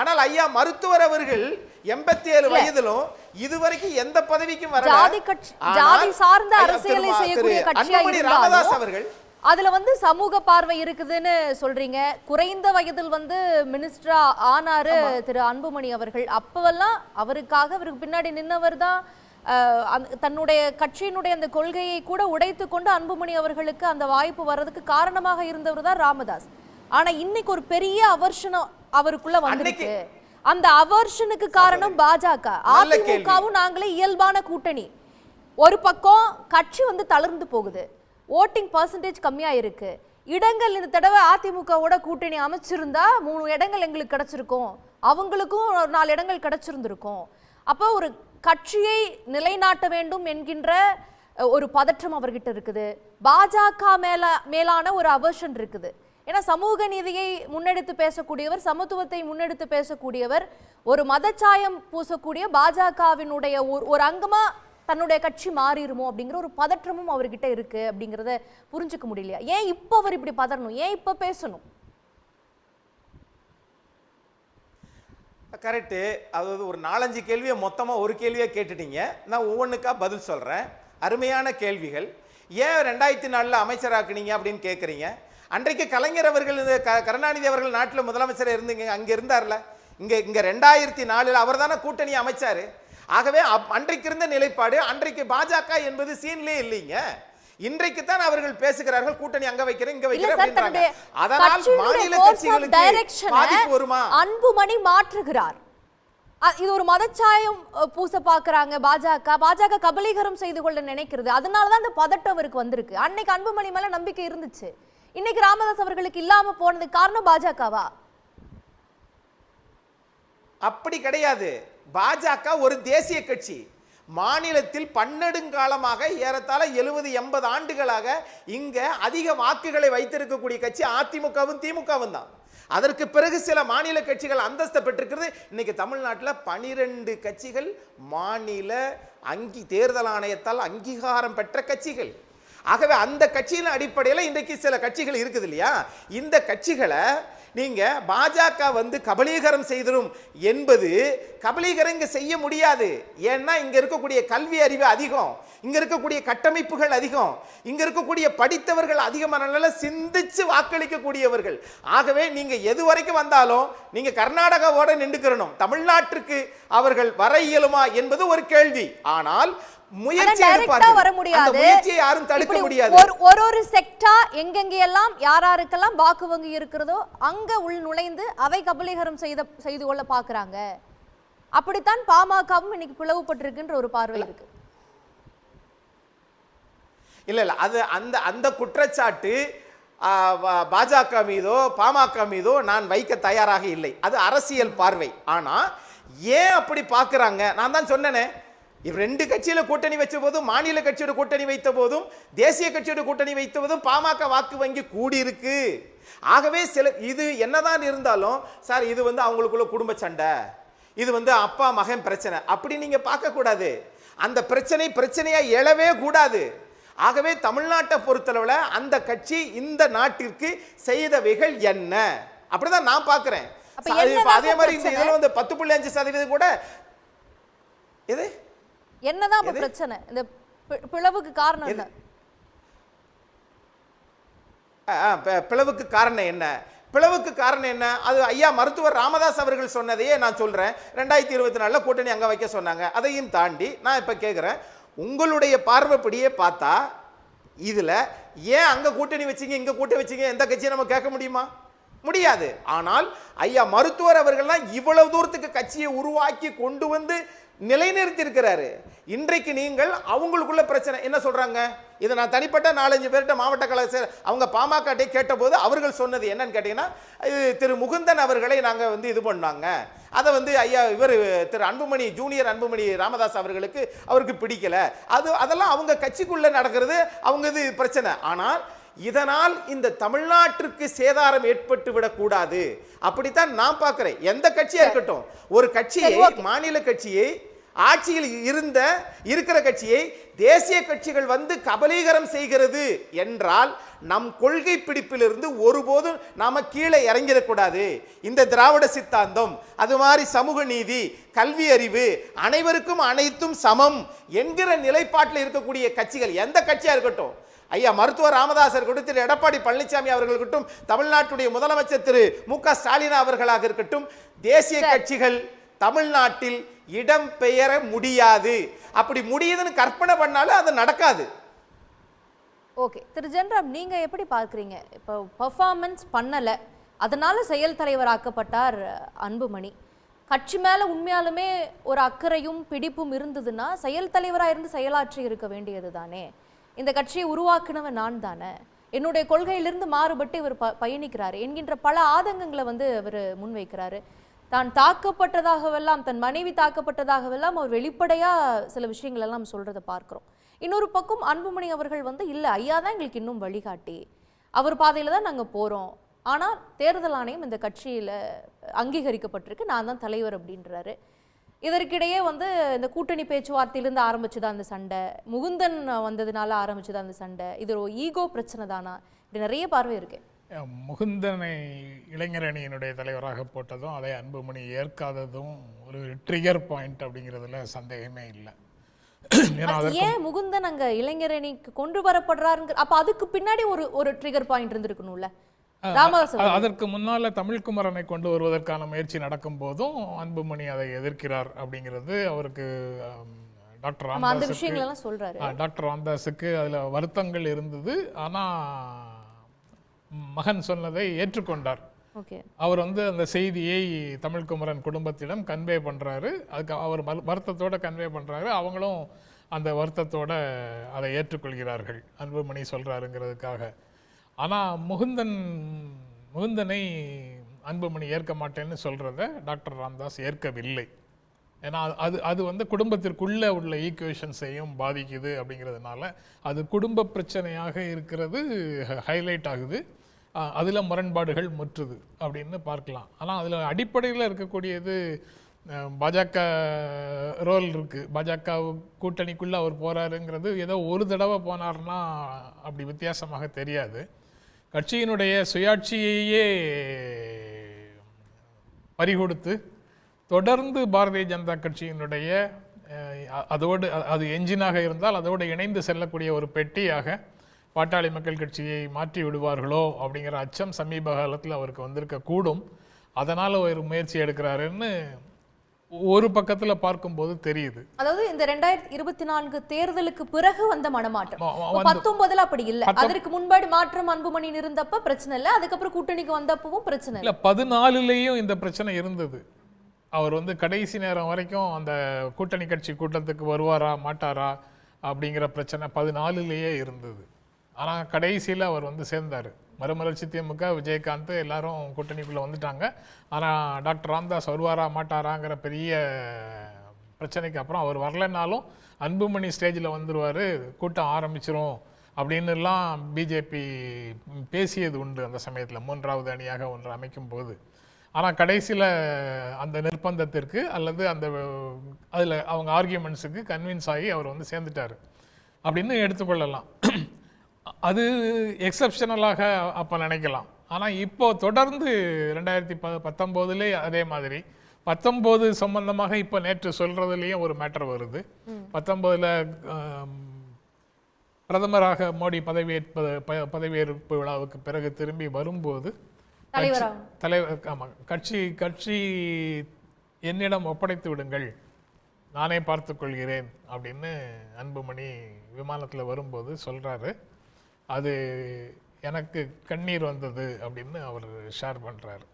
ஆனால் ஐயா மருத்துவர் அவர்கள் 87 வயதிலும் இதுவரைக்கும் எந்த பதவிக்கும் வரல. ஜாதி சார்ந்த அரசியலை செய்யக்கூடிய கட்சியா ராமதாஸ் அவர்கள் அதுல சமூக பார்வை இருக்குதுன்னு சொல்றீங்க. குறைந்த வயதில் மினிஸ்டரா ஆனாரு திரு அன்புமணி அவர்கள். அப்பவெல்லாம் அவருக்கு பின்னாடி நின்னவர் தான் தன்னுடைய கட்சியினுடைய அந்த கொள்கையை கூட உடைத்து கொண்டு அன்புமணி அவர்களுக்கு அந்த வாய்ப்பு வர்றதுக்கு காரணமாக இருந்தவர் தான் ராமதாஸ். ஆனா இன்னைக்கு ஒரு பெரிய அவர்ஷனம் அவருக்குள்ள வந்திருக்கு. அந்த அவர்ஷனுக்கு காரணம் பாஜக. அதிமுகவும் நாங்களே இயல்பான கூட்டணி. ஒரு பக்கம் கட்சி தளர்ந்து போகுது, ஓட்டிங் பர்சன்டேஜ் கம்மியா இருக்கு. இடங்கள் இந்த தடவை அதிமுகவோட கூட்டணி அமைச்சிருந்தா 3 இடங்கள் எங்களுக்கு கிடைச்சிருக்கும், அவங்களுக்கும் 4 இடங்கள் கிடைச்சிருந்திருக்கும். அப்போ ஒரு கட்சியை நிலைநாட்ட வேண்டும் என்கின்ற ஒரு பதற்றம் அவர்கிட்ட இருக்குது. பாஜக மேலான ஒரு அவர்ஷன் இருக்குது. ஏன்னா சமூக நீதியை முன்னெடுத்து பேசக்கூடியவர், சமத்துவத்தை முன்னெடுத்து பேசக்கூடியவர், ஒரு மதச்சாயம் பூசக்கூடிய பாஜகவினுடைய ஒரு அங்கமா தன்னுடைய கட்சி மாறிடுமோ அப்படிங்கிற ஒரு பதற்றமும் அவர்கிட்ட இருக்கு. அப்படிங்கிறத புரிஞ்சுக்க முடியலையா? ஏன் இப்ப அவர் இப்படி பதறணும்? ஏன் இப்ப பேசணும்? கரெக்டு. அதாவது ஒரு 4-5 கேள்வியை மொத்தமாக ஒரு கேள்வியாக கேட்டுட்டீங்க. நான் ஒவ்வொன்றுக்கா பதில் சொல்கிறேன். அருமையான கேள்விகள். ஏன் 2004 அமைச்சராக்குனீங்க அப்படின்னு கேட்குறீங்க. அன்றைக்கு கலைஞர் அவர்கள், கருணாநிதி அவர்கள் நாட்டில் முதலமைச்சர் இருந்தீங்க, அங்கே இருந்தார்ல. இங்கே 2004 அவர் தானே கூட்டணி அமைச்சார். ஆகவே அன்றைக்கு இருந்த நிலைப்பாடு, அன்றைக்கு பாஜக என்பது சீன்லேயே இல்லைங்க. இன்றைக்கு தான் அவர்கள் பேசுகிறார்கள், கூட்டணி அங்க வைக்கிறேன் இங்க வைக்கிறேன் அப்படின்றாங்க. அதனால் மாநில கட்சிகளுக்கு பாதிப்பு வருமா? அன்புமணி மாற்றுகிறார். இது ஒரு மதச்சாயம் பூச பாக்குறாங்க பாஜக கபலீகரம் செய்து கொள்ள நினைக்கிறது. அதனாலதான் அந்த பதட்டம் அவருக்கு வந்திருக்கு. அன்னைக்கு அன்புமணி மேல நம்பிக்கை இருந்துச்சு, இன்னைக்கு ராமதாஸ் அவர்களுக்கு இல்லாம போனதுக்கு காரணம் பாஜகவா? அப்படி கிடையாது. பாஜக ஒரு தேசிய கட்சி. மாநிலத்தில் பன்னெடுங்காலமாக ஏறத்தாழ 70-80 ஆண்டுகளாக இங்க அதிக வாக்குகளை வைத்திருக்கக்கூடிய கட்சி அதிமுகவும் திமுகவும் தான். அதற்கு பிறகு சில மாநில கட்சிகள் அந்தஸ்து பெற்றிருக்கிறது. இன்னைக்கு தமிழ்நாட்டில் 12 கட்சிகள் மாநில தேர்தல் ஆணையத்தால் அங்கீகாரம் பெற்ற கட்சிகள். ஆகவே அந்த கட்சியின் அடிப்படையில் இன்றைக்கு சில கட்சிகள் இருக்குது இல்லையா? இந்த கட்சிகளை நீங்க பாஜக கபலீகரம் செய்திரும் என்பது கபலீகரம் இங்க செய்ய முடியாது. ஏன்னா இங்க இருக்கக்கூடிய கல்வி அறிவு அதிகம், இங்க இருக்கக்கூடிய கட்டமைப்புகள் அதிகம், இங்க இருக்கக்கூடிய படித்தவர்கள் அதிகமான சிந்திச்சு வாக்களிக்கக்கூடியவர்கள். ஆகவே நீங்க எது வரைக்கும் வந்தாலும் நீங்க கர்நாடகாவோட நின்றுக்கிறணும். தமிழ்நாட்டிற்கு அவர்கள் வர இயலுமா என்பது ஒரு கேள்வி. ஆனால் வர முடியாது. யாரும் தடுக்க முடியாது. ஒரு செக்டா எங்கெங்கெல்லாம் யாராருக்கெல்லாம் வாக்கு வங்கி இருக்கிறதோ அங்க உள் நுழைந்து அவை கபலீகரம் செய்து கொள்ள பாக்குறாங்க. அப்படித்தான் பாமகவும் இன்னைக்கு பிளவுபட்டிருக்கின்ற ஒரு பார்வை இருக்கு. இல்ல அது அந்த குற்றச்சாட்டு பாஜக மீதோ பாமக மீதோ நான் வைக்க தயாராக இல்லை. அது அரசியல் பார்வை. ஆனா ஏன் அப்படி பாக்குறாங்க? நான் தான் சொன்னேனே, 2 கட்சியில கூட்டணி வச்ச போதும், மாநில கட்சியோட கூட்டணி வைத்த போதும், தேசிய கட்சியோட கூட்டணி வைத்த போதும் பாமக வாக்கு வங்கி கூடி இருக்கு. ஆகவே சில இது என்னதான் இருந்தாலும் சார் இது அவங்களுக்குள்ள குடும்ப சண்டை, இது அப்பா மகன் பிரச்சனை அப்படி நீங்க பார்க்க கூடாது. அந்த பிரச்சனையா எழவே கூடாது. ஆகவே தமிழ்நாட்டை பொறுத்தளவுல அந்த கட்சி இந்த நாட்டிற்கு செய்தவைகள் என்ன அப்படிதான் நான் பார்க்கிறேன். அதே மாதிரி இந்த இதுல 10.5% கூட எது என்னதான் பிரச்சனை? இந்த பிளவுக்கு காரணம் என்ன? பிளவுக்கு காரணம் என்ன? பிளவுக்கு காரணம் என்ன? அது ஐயா மருத்துவர் ராமதாஸ் அவர்கள் சொன்னதையே நான் சொல்றேன். 2024 கூட்டணி அங்க வைக்க சொன்னாங்க. அதையும் தாண்டி நான் இப்ப கேட்கிறேன், உங்களுடைய பார்வைப்படியே பார்த்தா இதுல ஏன் அங்க கூட்டணி வச்சீங்க இங்க கூட்டணி வச்சீங்க எந்த கட்சியை நம்ம கேட்க முடியுமா? முடியாது. ஆனால் ஐயா மருத்துவர் அவர்கள்லாம் இவ்வளவு தூரத்துக்கு கட்சியை உருவாக்கி கொண்டு வந்து நிலைநிறுத்தி இருக்கிறாரு. இன்றைக்கு நீங்கள் அவங்களுக்குள்ள பிரச்சனை என்ன சொல்றாங்க? இதை நான் தனிப்பட்ட 4-5 பேர்கிட்ட மாவட்ட கழக அவங்க பாமக கேட்ட போது அவர்கள் சொன்னது என்னன்னு கேட்டீங்கன்னா, திரு முகுந்தன் அவர்களை நாங்க இது பண்ணாங்க, அதை ஐயா இவர் திரு அன்புமணி ஜூனியர் அன்புமணி ராமதாஸ் அவருக்கு பிடிக்கல. அதெல்லாம் அவங்க கட்சிக்குள்ள நடக்கிறது, அவங்க இது பிரச்சனை. ஆனால் இதனால் இந்த தமிழ்நாட்டிற்கு சேதாரம் ஏற்பட்டு விடக்கூடாது அப்படித்தான் நான் பார்க்கிறேன். எந்த கட்சியா இருக்கட்டும், ஒரு கட்சியை மாநில கட்சியை ஆட்சியில் இருக்கிற கட்சியை தேசிய கட்சிகள் வந்து கபலீகரம் செய்கிறது என்றால் நம் கொள்கை பிடிப்பிலிருந்து ஒருபோதும் நாம கீழே இறங்கிடக்கூடாது. இந்த திராவிட சித்தாந்தம், அது மாதிரி சமூக நீதி, கல்வி அறிவு, அனைவருக்கும் அனைத்தும் சமம் என்கிற நிலைப்பாட்டில் இருக்கக்கூடிய கட்சிகள் எந்த கட்சியா இருக்கட்டும், ஐயா மருத்துவர் ராமதாஸ் இருக்கட்டும், திரு எடப்பாடி பழனிசாமி அவர்கள் இருக்கட்டும், தமிழ்நாட்டுடைய முதலமைச்சர் திரு மு.க. ஸ்டாலின் அவர்களாக இருக்கட்டும், தேசிய கட்சிகள் தமிழ்நாட்டில் இடம் பெயர முடியாது. அப்படி முடியுதுன்னு கற்பனை பண்ணாலும் அது நடக்காது. ஓகே, திரு ஜென்ராம், நீங்க எப்படி பார்க்குறீங்க? இப்போ பர்ஃபார்மன்ஸ் பண்ணலை, அதனால செயல் தலைவராக்கப்பட்டார் அன்புமணி. கட்சி மேலே உண்மையாலுமே ஒரு அக்கறையும் பிடிப்பும் இருந்ததுன்னா செயல் தலைவராக இருந்து செயலாற்றி இருக்க வேண்டியது தானே. இந்த கட்சியை உருவாக்குனவன் நான் தானே, என்னுடைய கொள்கையிலிருந்து மாறுபட்டு இவர் பயணிக்கிறாரு என்கின்ற பல ஆதங்கங்களை வந்து அவர் முன்வைக்கிறாரு. தான் தாக்கப்பட்டதாகவெல்லாம், தன் மனைவி தாக்கப்பட்டதாகவெல்லாம் அவர் வெளிப்படையாக சில விஷயங்கள் எல்லாம் சொல்கிறத பார்க்குறோம். இன்னொரு பக்கம் அன்புமணி அவர்கள் வந்து இல்லை, ஐயா தான் எங்களுக்கு இன்னும் வழிகாட்டி, அவர் பாதையில் தான் நாங்கள் போகிறோம், ஆனால் தேர்தல் ஆணையம் இந்த கட்சியில் அங்கீகரிக்கப்பட்டிருக்கு, நான் தான் தலைவர் அப்படின்றாரு. இதற்கிடையே வந்து இந்த கூட்டணி பேச்சுவார்த்தையிலேருந்து ஆரம்பிச்சுதான் அந்த சண்டை, முகுந்தன் வந்ததுனால ஆரம்பிச்சுதான் அந்த சண்டை, இது ஒரு ஈகோ பிரச்சனை தானா, இப்படி நிறைய பார்வை இருக்கு. முகுந்தனை இளைஞர் அணியினுடைய தலைவராக போட்டதும் அதை அன்புமணி ஏற்காததும் ஒரு ட்ரிகர் பாயிண்ட் அப்படிங்கிறதுல சந்தேகமே இல்லை. ஏன் முகுந்தன் அங்க இளைஞர் அணிக்கு கொண்டு வரப்படுறாருங்க? அப்ப அதுக்கு பின்னாடி ஒரு ட்ரிகர் பாயிண்ட் இருந்திருக்கணும்ல. அதற்கு முன்னால தமிழ்குமரனை கொண்டு வருவதற்கான முயற்சி நடக்கும் போதும் அன்புமணி அதை எதிர்க்கிறார் அப்படிங்கிறது அவருக்கு டாக்டர் ராமதாஸுக்கு அதுல வருத்தங்கள் இருந்தது. ஆனா மகன் சொன்னதை ஏற்றுக்கொண்டார். அவர் வந்து அந்த செய்தியை தமிழ்குமரன் குடும்பத்திடம் கன்வே பண்றாரு. அதுக்கு அவர் வருத்தத்தோட கன்வே பண்றாரு. அவங்களும் அந்த வருத்தத்தோட அதை ஏற்றுக்கொள்கிறார்கள், அன்புமணி சொல்றாருங்கிறதுக்காக. ஆனா முகுந்தனை அன்புமணி ஏற்க மாட்டேன்னு சொல்றத டாக்டர் ராமதாஸ் ஏற்கவில்லை. ஏன்னா அது வந்து குடும்பத்திற்குள்ள உள்ள ஈக்குவேஷன்ஸையும் பாதிக்குது அப்படிங்கிறதுனால அது குடும்ப பிரச்சனையாக இருக்கிறது ஹைலைட் ஆகுது. அதில் முரண்பாடுகள் முற்றுது அப்படின்னு பார்க்கலாம். ஆனால் அதில் அடிப்படையில் இருக்கக்கூடியது பாஜக ரோல் இருக்குது. பாஜக கூட்டணிக்குள்ளே அவர் போகிறாருங்கிறது ஏதோ ஒரு தடவை போனார்னா அப்படி வித்தியாசமாக தெரியாது. கட்சியினுடைய சுயாட்சியையே பறிகொடுத்து தொடர்ந்து பாரதிய ஜனதா கட்சியினுடைய அதோடு அது என்ஜினாக இருந்தால் அதோடு இணைந்து செல்லக்கூடிய ஒரு பெட்டியாக பாட்டாளி மக்கள் கட்சியை மாற்றி விடுவார்களோ அப்படிங்கிற அச்சம் சமீப காலத்தில் அவருக்கு வந்திருக்க கூடும். அதனால் ஒரு முயற்சி எடுக்கிறாருன்னு ஒரு பக்கத்தில் பார்க்கும்போது தெரியுது. அதாவது இந்த 2024 தேர்தலுக்கு பிறகு வந்த மனமாற்றம் 19 அப்படி இல்லை. அதற்கு முன்பாடி மாற்றம் அன்புமணி இருந்தப்ப பிரச்சனை இல்லை, அதுக்கப்புறம் கூட்டணிக்கு வந்தப்பவும் பிரச்சனை இல்லை. 14லேயும் இந்த பிரச்சனை இருந்தது. அவர் வந்து கடைசி நேரம் வரைக்கும் அந்த கூட்டணி கட்சி கூட்டத்துக்கு வருவாரா மாட்டாரா அப்படிங்கிற பிரச்சனை 14லேயே இருந்தது. ஆனால் கடைசியில் அவர் வந்து சேர்ந்தார். மறுமலர்ச்சி திமுக, விஜயகாந்த் எல்லாரும் கூட்டணிக்குள்ளே வந்துட்டாங்க. ஆனால் டாக்டர் ராமதாஸ் வருவாரா மாட்டாராங்கிற பெரிய பிரச்சனைக்கு அப்புறம் அவர் வரலைன்னாலும் அன்புமணி ஸ்டேஜில் வந்துடுவார், கூட்டம் ஆரம்பிச்சிரும் அப்படின்னுலாம் பிஜேபி பேசியது உண்டு அந்த சமயத்தில், 3வது அணியாக ஒன்று அமைக்கும் போது. ஆனால் கடைசியில் அந்த நிர்பந்தத்திற்கு அல்லது அந்த அதில் அவங்க ஆர்கியூமெண்ட்ஸுக்கு கன்வின்ஸ் ஆகி அவர் வந்து சேர்ந்துட்டார் அப்படின்னு எடுத்துக்கொள்ளலாம். அது எக்ஸப்ஷனலாக அப்போ நினைக்கலாம். ஆனால் இப்போ தொடர்ந்து 2019 அதே மாதிரி 19 சம்பந்தமாக இப்போ நேற்று சொல்றதுலேயும் ஒரு மேட்டர் வருது. 19 பிரதமராக மோடி பதவியேற்பு விழாவுக்கு பிறகு திரும்பி வரும்போது தலைவர் கட்சி என்னிடம் ஒப்படைத்து விடுங்கள், நானே பார்த்துக்கொள்கிறேன் அப்படின்னு அன்புமணி விமானத்தில் வரும்போது சொல்றாரு. அது எனக்கு கண்ணீர் வந்தது அப்படின்னு அவர் ஷேர் பண்றாரு.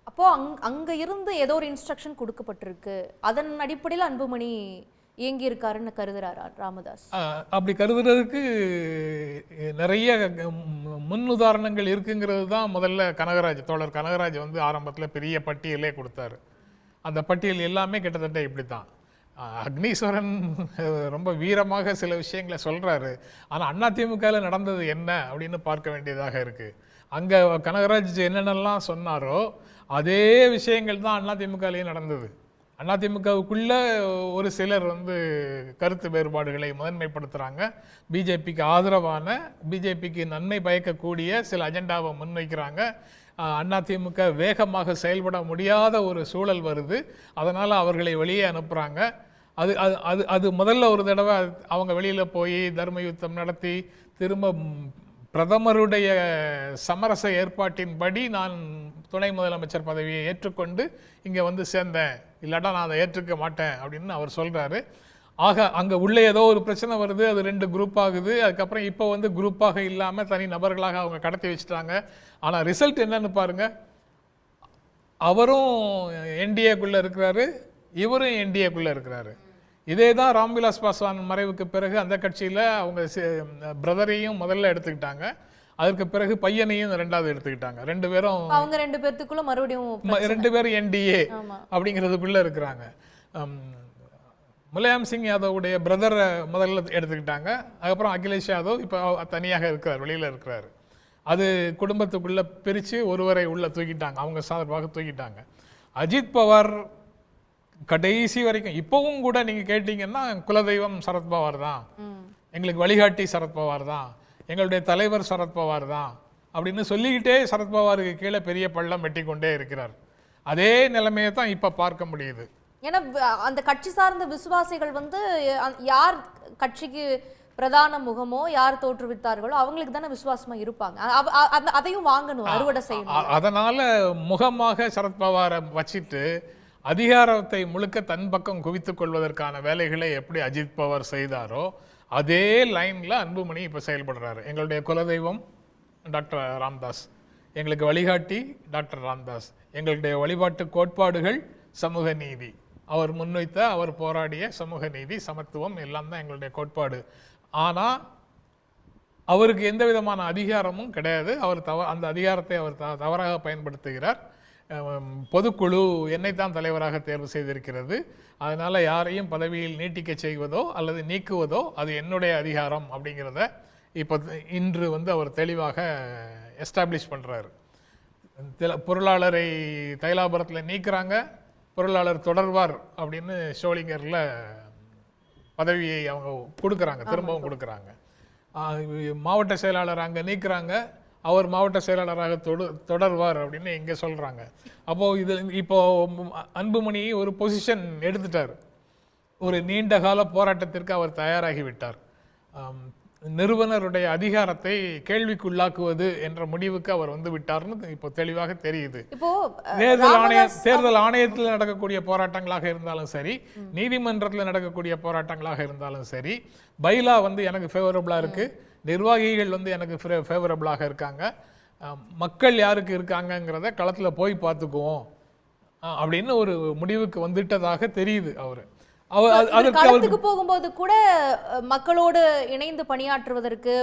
அப்போ அங்க இருந்து ஏதோ ஒரு இன்ஸ்ட்ரக்ஷன் கொடுக்கப்பட்டிருக்கு, அதன் அடிப்படையில் அன்புமணி இயங்கி இருக்காருன்னு கருதுறாரா ராமதாஸ்? அப்படி கருதுறதுக்கு நிறைய முன்னுதாரணங்கள் இருக்குங்கிறது தான். முதல்ல தோழர் கனகராஜ் வந்து ஆரம்பத்தில் பெரிய பட்டியலே கொடுத்தாரு. அந்த பட்டியல் எல்லாமே கிட்டத்தட்ட இப்படி தான். அக்னீஸ்வரன் ரொம்ப வீரமாக சில விஷயங்களை சொல்றாரு. ஆனால் அதிமுகவில் நடந்தது என்ன அப்படின்னு பார்க்க வேண்டியதாக இருக்கு. அங்கே கனகராஜ் என்னென்னலாம் சொன்னாரோ அதே விஷயங்கள் தான் அதிமுகலையும் நடந்தது. அதிமுகவுக்குள்ள ஒரு சிலர் வந்து கருத்து வேறுபாடுகளை முதன்மைப்படுத்துகிறாங்க. பிஜேபிக்கு ஆதரவான, பிஜேபிக்கு நன்மை பயக்கக்கூடிய சில அஜெண்டாவை முன்வைக்கிறாங்க. அதிமுக வேகமாக செயல்பட முடியாத ஒரு சூழல் வருது. அதனால் அவர்களை வெளியே அனுப்புகிறாங்க. அது அது அது அது முதல்ல ஒரு தடவை அவங்க வெளியில் போய் தர்ம யுத்தம் நடத்தி திரும்ப பிரதமருடைய சமரச ஏற்பாட்டின்படி நான் துணை முதலமைச்சர் பதவியை ஏற்றுக்கொண்டு இங்கே வந்து சேர்ந்தேன், இல்லாட்டா நான் அதை ஏற்றுக்க மாட்டேன் அப்படின்னு அவர் சொல்கிறாரு. ஆக அங்கே உள்ளே ஏதோ ஒரு பிரச்சனை வருது, அது 2 குரூப் ஆகுது. அதுக்கப்புறம் இப்போ வந்து குரூப்பாக இல்லாமல் தனி நபர்களாக அவங்க கடத்தி வச்சுட்டாங்க. ஆனால் ரிசல்ட் என்னன்னு பாருங்கள், அவரும் என்டிஏக்குள்ளே இருக்கிறாரு, இவரும் என்டிஏக்குள்ளே இருக்கிறாரு. இதே தான் ராம்விலாஸ் பாஸ்வான் மறைவுக்கு பிறகு அந்த கட்சியில் அவங்க பிரதரையும் முதல்ல எடுத்துக்கிட்டாங்க, அதற்கு பிறகு பையனையும் 2வது எடுத்துக்கிட்டாங்க. 2 பேரும் அவங்க 2 பேர்த்துக்குள்ள மறுபடியும் 2 பேரும் என்டிஏ அப்படிங்கிறதுக்குள்ளே இருக்கிறாங்க. முலாயம் சிங் யாதவுடைய பிரதரை முதல்ல எடுத்துக்கிட்டாங்க, அதுக்கப்புறம் அகிலேஷ் யாதவ் இப்போ தனியாக இருக்கிறார், வெளியில் இருக்கிறாரு. அது குடும்பத்துக்குள்ளே பிரித்து ஒருவரை உள்ளே தூக்கிட்டாங்க, அவங்க சார்பாக தூக்கிட்டாங்க. அஜித் பவார் கடைசி வரைக்கும் இப்போவும் கூட நீங்கள் கேட்டிங்கன்னா குலதெய்வம் சரத்பவார் தான், எங்களுக்கு வழிகாட்டி சரத்பவார் தான், எங்களுடைய தலைவர் சரத்பவார் தான் அப்படின்னு சொல்லிக்கிட்டே சரத்பவாருக்கு கீழே பெரிய பள்ளம் வெட்டி கொண்டே இருக்கிறார். அதே நிலைமையை தான் இப்போ பார்க்க முடியுது. ஏன்னா அந்த கட்சி சார்ந்த விசுவாசிகள் வந்து யார் கட்சிக்கு பிரதான முகமோ, யார் தோற்றுவித்தார்களோ அவங்களுக்கு தானே விசுவாசமா இருப்பாங்க. அதையும் வாங்கணும், அறுவடை செய்யணும். அதனால முகமாக சரத்பவாரை வச்சிட்டு அதிகாரத்தை முழுக்க தன் பக்கம் குவித்துக் கொள்வதற்கான வேலைகளை எப்படி அஜித் பவார் செய்தாரோ அதே லைன்ல அன்புமணி இப்ப செயல்படுறாரு. எங்களுடைய குலதெய்வம் டாக்டர் ராம்தாஸ், எங்களுக்கு வழிகாட்டி டாக்டர் ராம்தாஸ், எங்களுடைய வழிபாட்டு கோட்பாடுகள் சமூக நீதி, அவர் முன்வைத்த, அவர் போராடிய சமூக நீதி, சமத்துவம் எல்லாம் தான் எங்களுடைய கோட்பாடு. ஆனா அவருக்கு எந்த விதமான அதிகாரமும் கிடையாது. அவர் அந்த அதிகாரத்தை அவர் தவறாக பயன்படுத்துகிறார். பொதுக்குழு என்னைத்தான் தலைவராக தேர்வு செய்திருக்கிறது, அதனால் யாரையும் பதவியில் நீட்டிக்க செய்வதோ அல்லது நீக்குவதோ அது என்னுடைய அதிகாரம் அப்படிங்கிறத இப்போ இன்று வந்து அவர் தெளிவாக எஸ்டாப்ளிஷ் பண்ணுறாரு. பொருளாளரை தைலாபுரத்தில் நீக்கிறாங்க, பொருளாளர் தொடர்வார் அப்படின்னு ஷோலிங்கரில் பதவியை அவங்க கொடுக்குறாங்க, திரும்பவும் கொடுக்குறாங்க. மாவட்ட செயலாளர் அங்கே நீக்கிறாங்க, அவர் மாவட்ட செயலாளராக தொடர்வார் அப்படின்னு இங்கே சொல்கிறாங்க. அப்போது இப்போ அன்புமணி ஒரு பொசிஷன் எடுத்துட்டார், ஒரு நீண்ட கால போராட்டத்திற்கு அவர் தயாராகிவிட்டார். நிறுவனருடைய அதிகாரத்தை கேள்விக்குள்ளாக்குவது என்ற முடிவுக்கு அவர் வந்து விட்டார்னு இப்போ தெளிவாக தெரியுது. தேர்தல் ஆணையத்தில் நடக்கக்கூடிய போராட்டங்களாக இருந்தாலும் சரி, நீதிமன்றத்தில் நடக்கக்கூடிய போராட்டங்களாக இருந்தாலும் சரி, பைலா வந்து எனக்கு ஃபேவரபிளா இருக்கு, நிர்வாகிகள் வந்து எனக்கு ஃபேவரபிளாக இருக்காங்க, மக்கள் யாருக்கு இருக்காங்கங்கிறத களத்தில் போய் பார்த்துக்குவோம் அப்படின்னு ஒரு முடிவுக்கு வந்துட்டதாக தெரியுது. களத்துக்கு போகும்போது கூட மக்களோடு இணைந்து பணியாற்றுவதற்கு,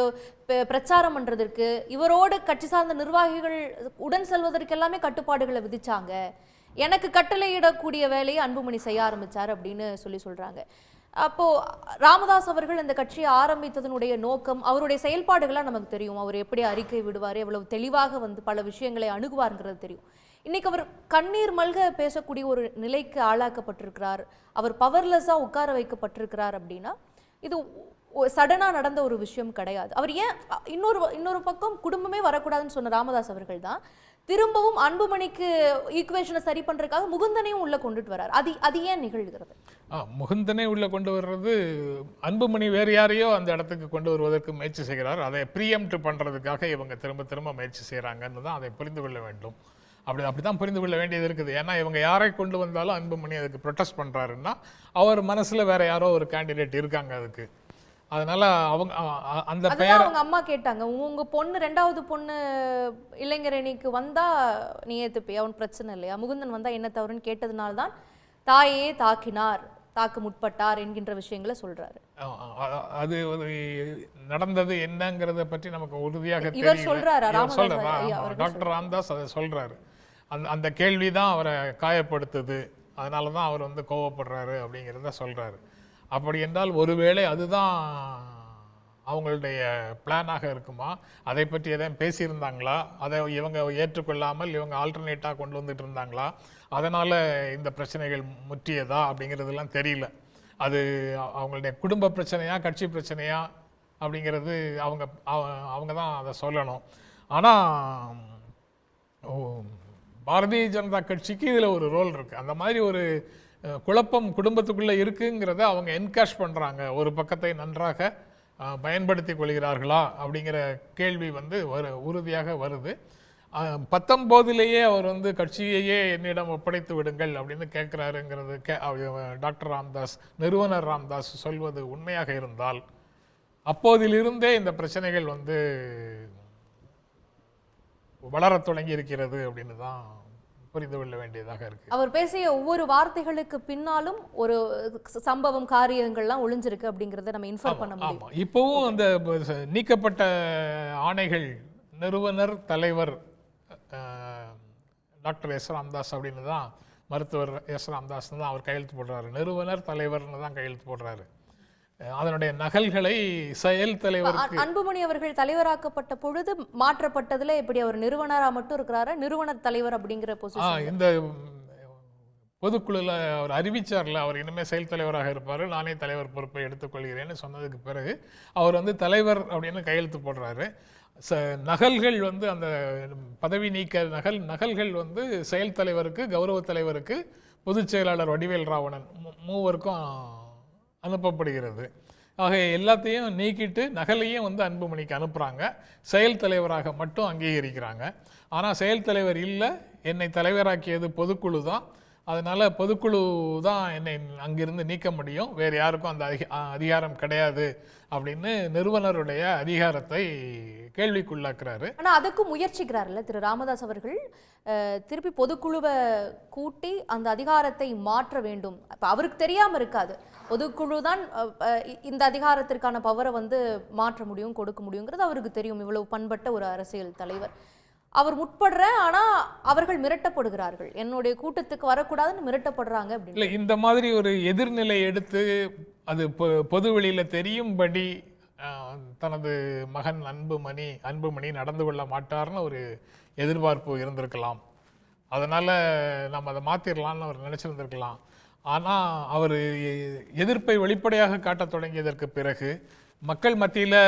பிரச்சாரம் பண்றதற்கு, இவரோடு கட்சி சார்ந்த நிர்வாகிகள் உடன் செல்வதற்கு எல்லாமே கட்டுப்பாடுகளை விதிச்சாங்க. எனக்கு கட்டளையிடக்கூடிய வேலையை அன்புமணி செய்ய ஆரம்பிச்சார் அப்படின்னு சொல்றாங்க. அப்போ ராமதாஸ் அவர்கள் இந்த கட்சியை ஆரம்பித்ததனுடைய நோக்கம், அவருடைய செயல்பாடுகள்லாம் நமக்கு தெரியும். அவர் எப்படி அறிக்கை விடுவார், எவ்வளவு தெளிவாக வந்து பல விஷயங்களை அணுகுவார்ங்கிறது தெரியும். இன்னைக்கு அவர் கண்ணீர் மல்க பேசக்கூடிய ஒரு நிலைக்கு ஆளாக்கப்பட்டிருக்கிறார், அவர் பவர்லெஸ்ஸா உட்கார வைக்கப்பட்டிருக்கிறார் அப்படின்னா இது சடனா நடந்த ஒரு விஷயம் கிடையாது. அவர் ஏன் இன்னொரு பக்கம் குடும்பமே வரக்கூடாதுன்னு சொன்ன ராமதாஸ் அவர்கள் தான் திரும்பவும் அன்புமணிக்கு ஈக்குவேஷனை சரி பண்றதுக்காக முகுந்தனையும் உள்ள கொண்டுட்டு வர்றார். அது ஏன் நிகழ்கிறது? முகுந்தனை உள்ள கொண்டு வர்றது, அன்புமணி வேறு யாரையோ அந்த இடத்துக்கு கொண்டு வருவதற்கு முயற்சி செய்கிறார். அதை ப்ரீஎம்ப்ட் பண்றதுக்காக இவங்க திரும்ப திரும்ப முயற்சி செய்யறாங்கன்னு தான் அதை புரிந்து கொள்ள வேண்டும். அப்படிதான் புரிந்து கொள்ள வேண்டியது இருக்குது. ஏன்னா இவங்க யாரை கொண்டு வந்தாலும் அன்புமணி அதுக்கு ப்ரொடெஸ்ட் பண்றாருன்னா அவர் மனசுல வேற யாரோ ஒரு கேண்டிடேட் இருக்காங்க அதுக்கு. அதனால அவங்க அந்த பெயர் அவங்க அம்மா கேட்டாங்க, உங்க பொண்ணு 2வது பொண்ணு இளைஞரணிக்கு வந்தா நீ ஏத்துப்பே, அவன் பிரச்சனை இல்லையா, முகுந்தன் வந்தா என்ன தவறுன்னு கேட்டதுனால தான் தாயே தாக்க முற்பட்டார் என்கின்ற விஷயங்களை சொல்றாரு. அது நடந்தது என்னங்கிறத பற்றி நமக்கு உறுதியாக இவர் சொல்றாரு, டாக்டர் ராம்தாஸ் அதை சொல்றாரு. அந்த கேள்விதான் அவரை காயப்படுத்துது, அதனாலதான் அவர் வந்து கோவப்படுறாரு அப்படிங்கிறத சொல்றாரு. அப்படி என்றால் ஒருவேளை அதுதான் அவங்களுடைய பிளானாக இருக்குமா, அதை பற்றி எதாவது பேசியிருந்தாங்களா, அதை இவங்க ஏற்றுக்கொள்ளாமல் இவங்க ஆல்டர்னேட்டாக கொண்டு வந்துட்டு இருந்தாங்களா, அதனால் இந்த பிரச்சனைகள் முற்றியதா அப்படிங்கிறதுலாம் தெரியல. அது அவங்களுடைய குடும்ப பிரச்சனையா கட்சி பிரச்சனையா அப்படிங்கிறது அவங்க தான் அதை சொல்லணும். ஆனால் பாரதிய ஜனதா கட்சிக்கு இதில் ஒரு ரோல் இருக்குது. அந்த மாதிரி ஒரு குழப்பம் குடும்பத்துக்குள்ளே இருக்குங்கிறத அவங்க என்கேஷ் பண்ணுறாங்க. ஒரு பக்கத்தை நன்றாக பயன்படுத்தி கொள்கிறார்களா அப்படிங்கிற கேள்வி உறுதியாக வருது. 19 அவர் கட்சியையே என்னிடம் ஒப்படைத்து விடுங்கள் அப்படின்னு கேட்குறாருங்கிறது டாக்டர் ராம்தாஸ், நிறுவனர் ராம்தாஸ் சொல்வது உண்மையாக இருந்தால் அப்போதிலிருந்தே இந்த பிரச்சனைகள் வளரத் தொடங்கி இருக்கிறது அப்படின்னு தான் புரிந்து கொள்ள வேண்டியதாக இருக்கு. அவர் பேசிய ஒவ்வொரு வார்த்தைகளுக்கு பின்னாலும் ஒரு சம்பவம் காரியங்கள்லாம் ஒளிஞ்சிருக்கு அப்படிங்கறத நம்ம இன்ஃபர் பண்ண முடியும். இப்போவும் அந்த நீக்கப்பட்ட ஆணைகள் நிறுவனர் தலைவர் டாக்டர் எஸ் ராம்தாஸ் அப்படின்னு தான், மருத்துவர் எஸ் ராம்தாஸ் தான் அவர் கையெழுத்து போடுறாரு. நிறுவனர் தலைவர்னு தான் கையெழுத்து போடுறாரு. அதனுடைய நகல்களை செயல் தலைவருக்கு அன்புமணி அவர்கள் தலைவராக்கப்பட்ட பொழுது மாற்றப்பட்டதுல இப்படி அவர் நிறுவனரா மட்டும் இருக்கிறாரு, நிறுவனர் தலைவர் அப்படிங்கிற பொசிஷன் இந்த பொதுக்குழுல அவர் அறிவிச்சார்ல, அவர் இனிமே செயல் தலைவராக இருப்பாரு, நானே தலைவர் பொறுப்பை எடுத்துக்கொள்கிறேன்னு சொன்னதுக்கு பிறகு அவர் தலைவர் அப்படின்னு கையெழுத்து போடுறாரு. நகல்கள் அந்த பதவி நீக்க நகல்கள் செயல் தலைவருக்கு, கௌரவ தலைவருக்கு, பொதுச் செயலாளர் வடிவேல் ராவணன் மூவருக்கும் அனுப்பப்படுகிறது. ஆக எல்லாத்தையும் நீக்கிட்டு நகலையும் அன்புமணிக்கு அனுப்புகிறாங்க. செயல் தலைவராக மட்டும் அங்கீகரிக்கிறாங்க. ஆனால் செயல் தலைவர் இல்லை, என்னை தலைவராக்கியது பொதுக்குழு தான், அதனால் பொதுக்குழு தான் என்னை அங்கிருந்து நீக்க முடியும், வேறு யாருக்கும் அந்த அதிகாரம் கிடையாது அப்படின்னு நிறுவனருடைய அதிகாரத்தை கேள்விக்குள்ளாக்குறாரு. ஆனால் அதுக்கும் முயற்சிக்கிறார்ல திரு ராமதாஸ் அவர்கள், திருப்பி பொதுக்குழுவை கூட்டி அந்த அதிகாரத்தை மாற்ற வேண்டும். இப்போ அவருக்கு தெரியாமல் இருக்காது, பொதுக்குழு தான் இந்த அதிகாரத்திற்கான பவரை மாற்ற முடியும், கொடுக்க முடியுங்கிறது அவருக்கு தெரியும். இவ்வளவு பண்பட்ட ஒரு அரசியல் தலைவர் அவர் முற்படுற, ஆனால் அவர்கள் மிரட்டப்படுகிறார்கள், என்னுடைய கூட்டத்துக்கு வரக்கூடாதுன்னு மிரட்டப்படுறாங்க அப்படின்னு. இல்லை, இந்த மாதிரி ஒரு எதிர்நிலை எடுத்து அது பொது வெளியில் தெரியும்படி தனது மகன் அன்புமணி நடந்து கொள்ள மாட்டார்னு ஒரு எதிர்பார்ப்பு இருந்திருக்கலாம். அதனால் நம்ம அதை மாற்றிடலான்னு அவர் நினச்சிருந்திருக்கலாம். ஆனால் அவர் எதிர்ப்பை வெளிப்படையாக காட்டத் தொடங்கியதற்கு பிறகு மக்கள் மத்தியில்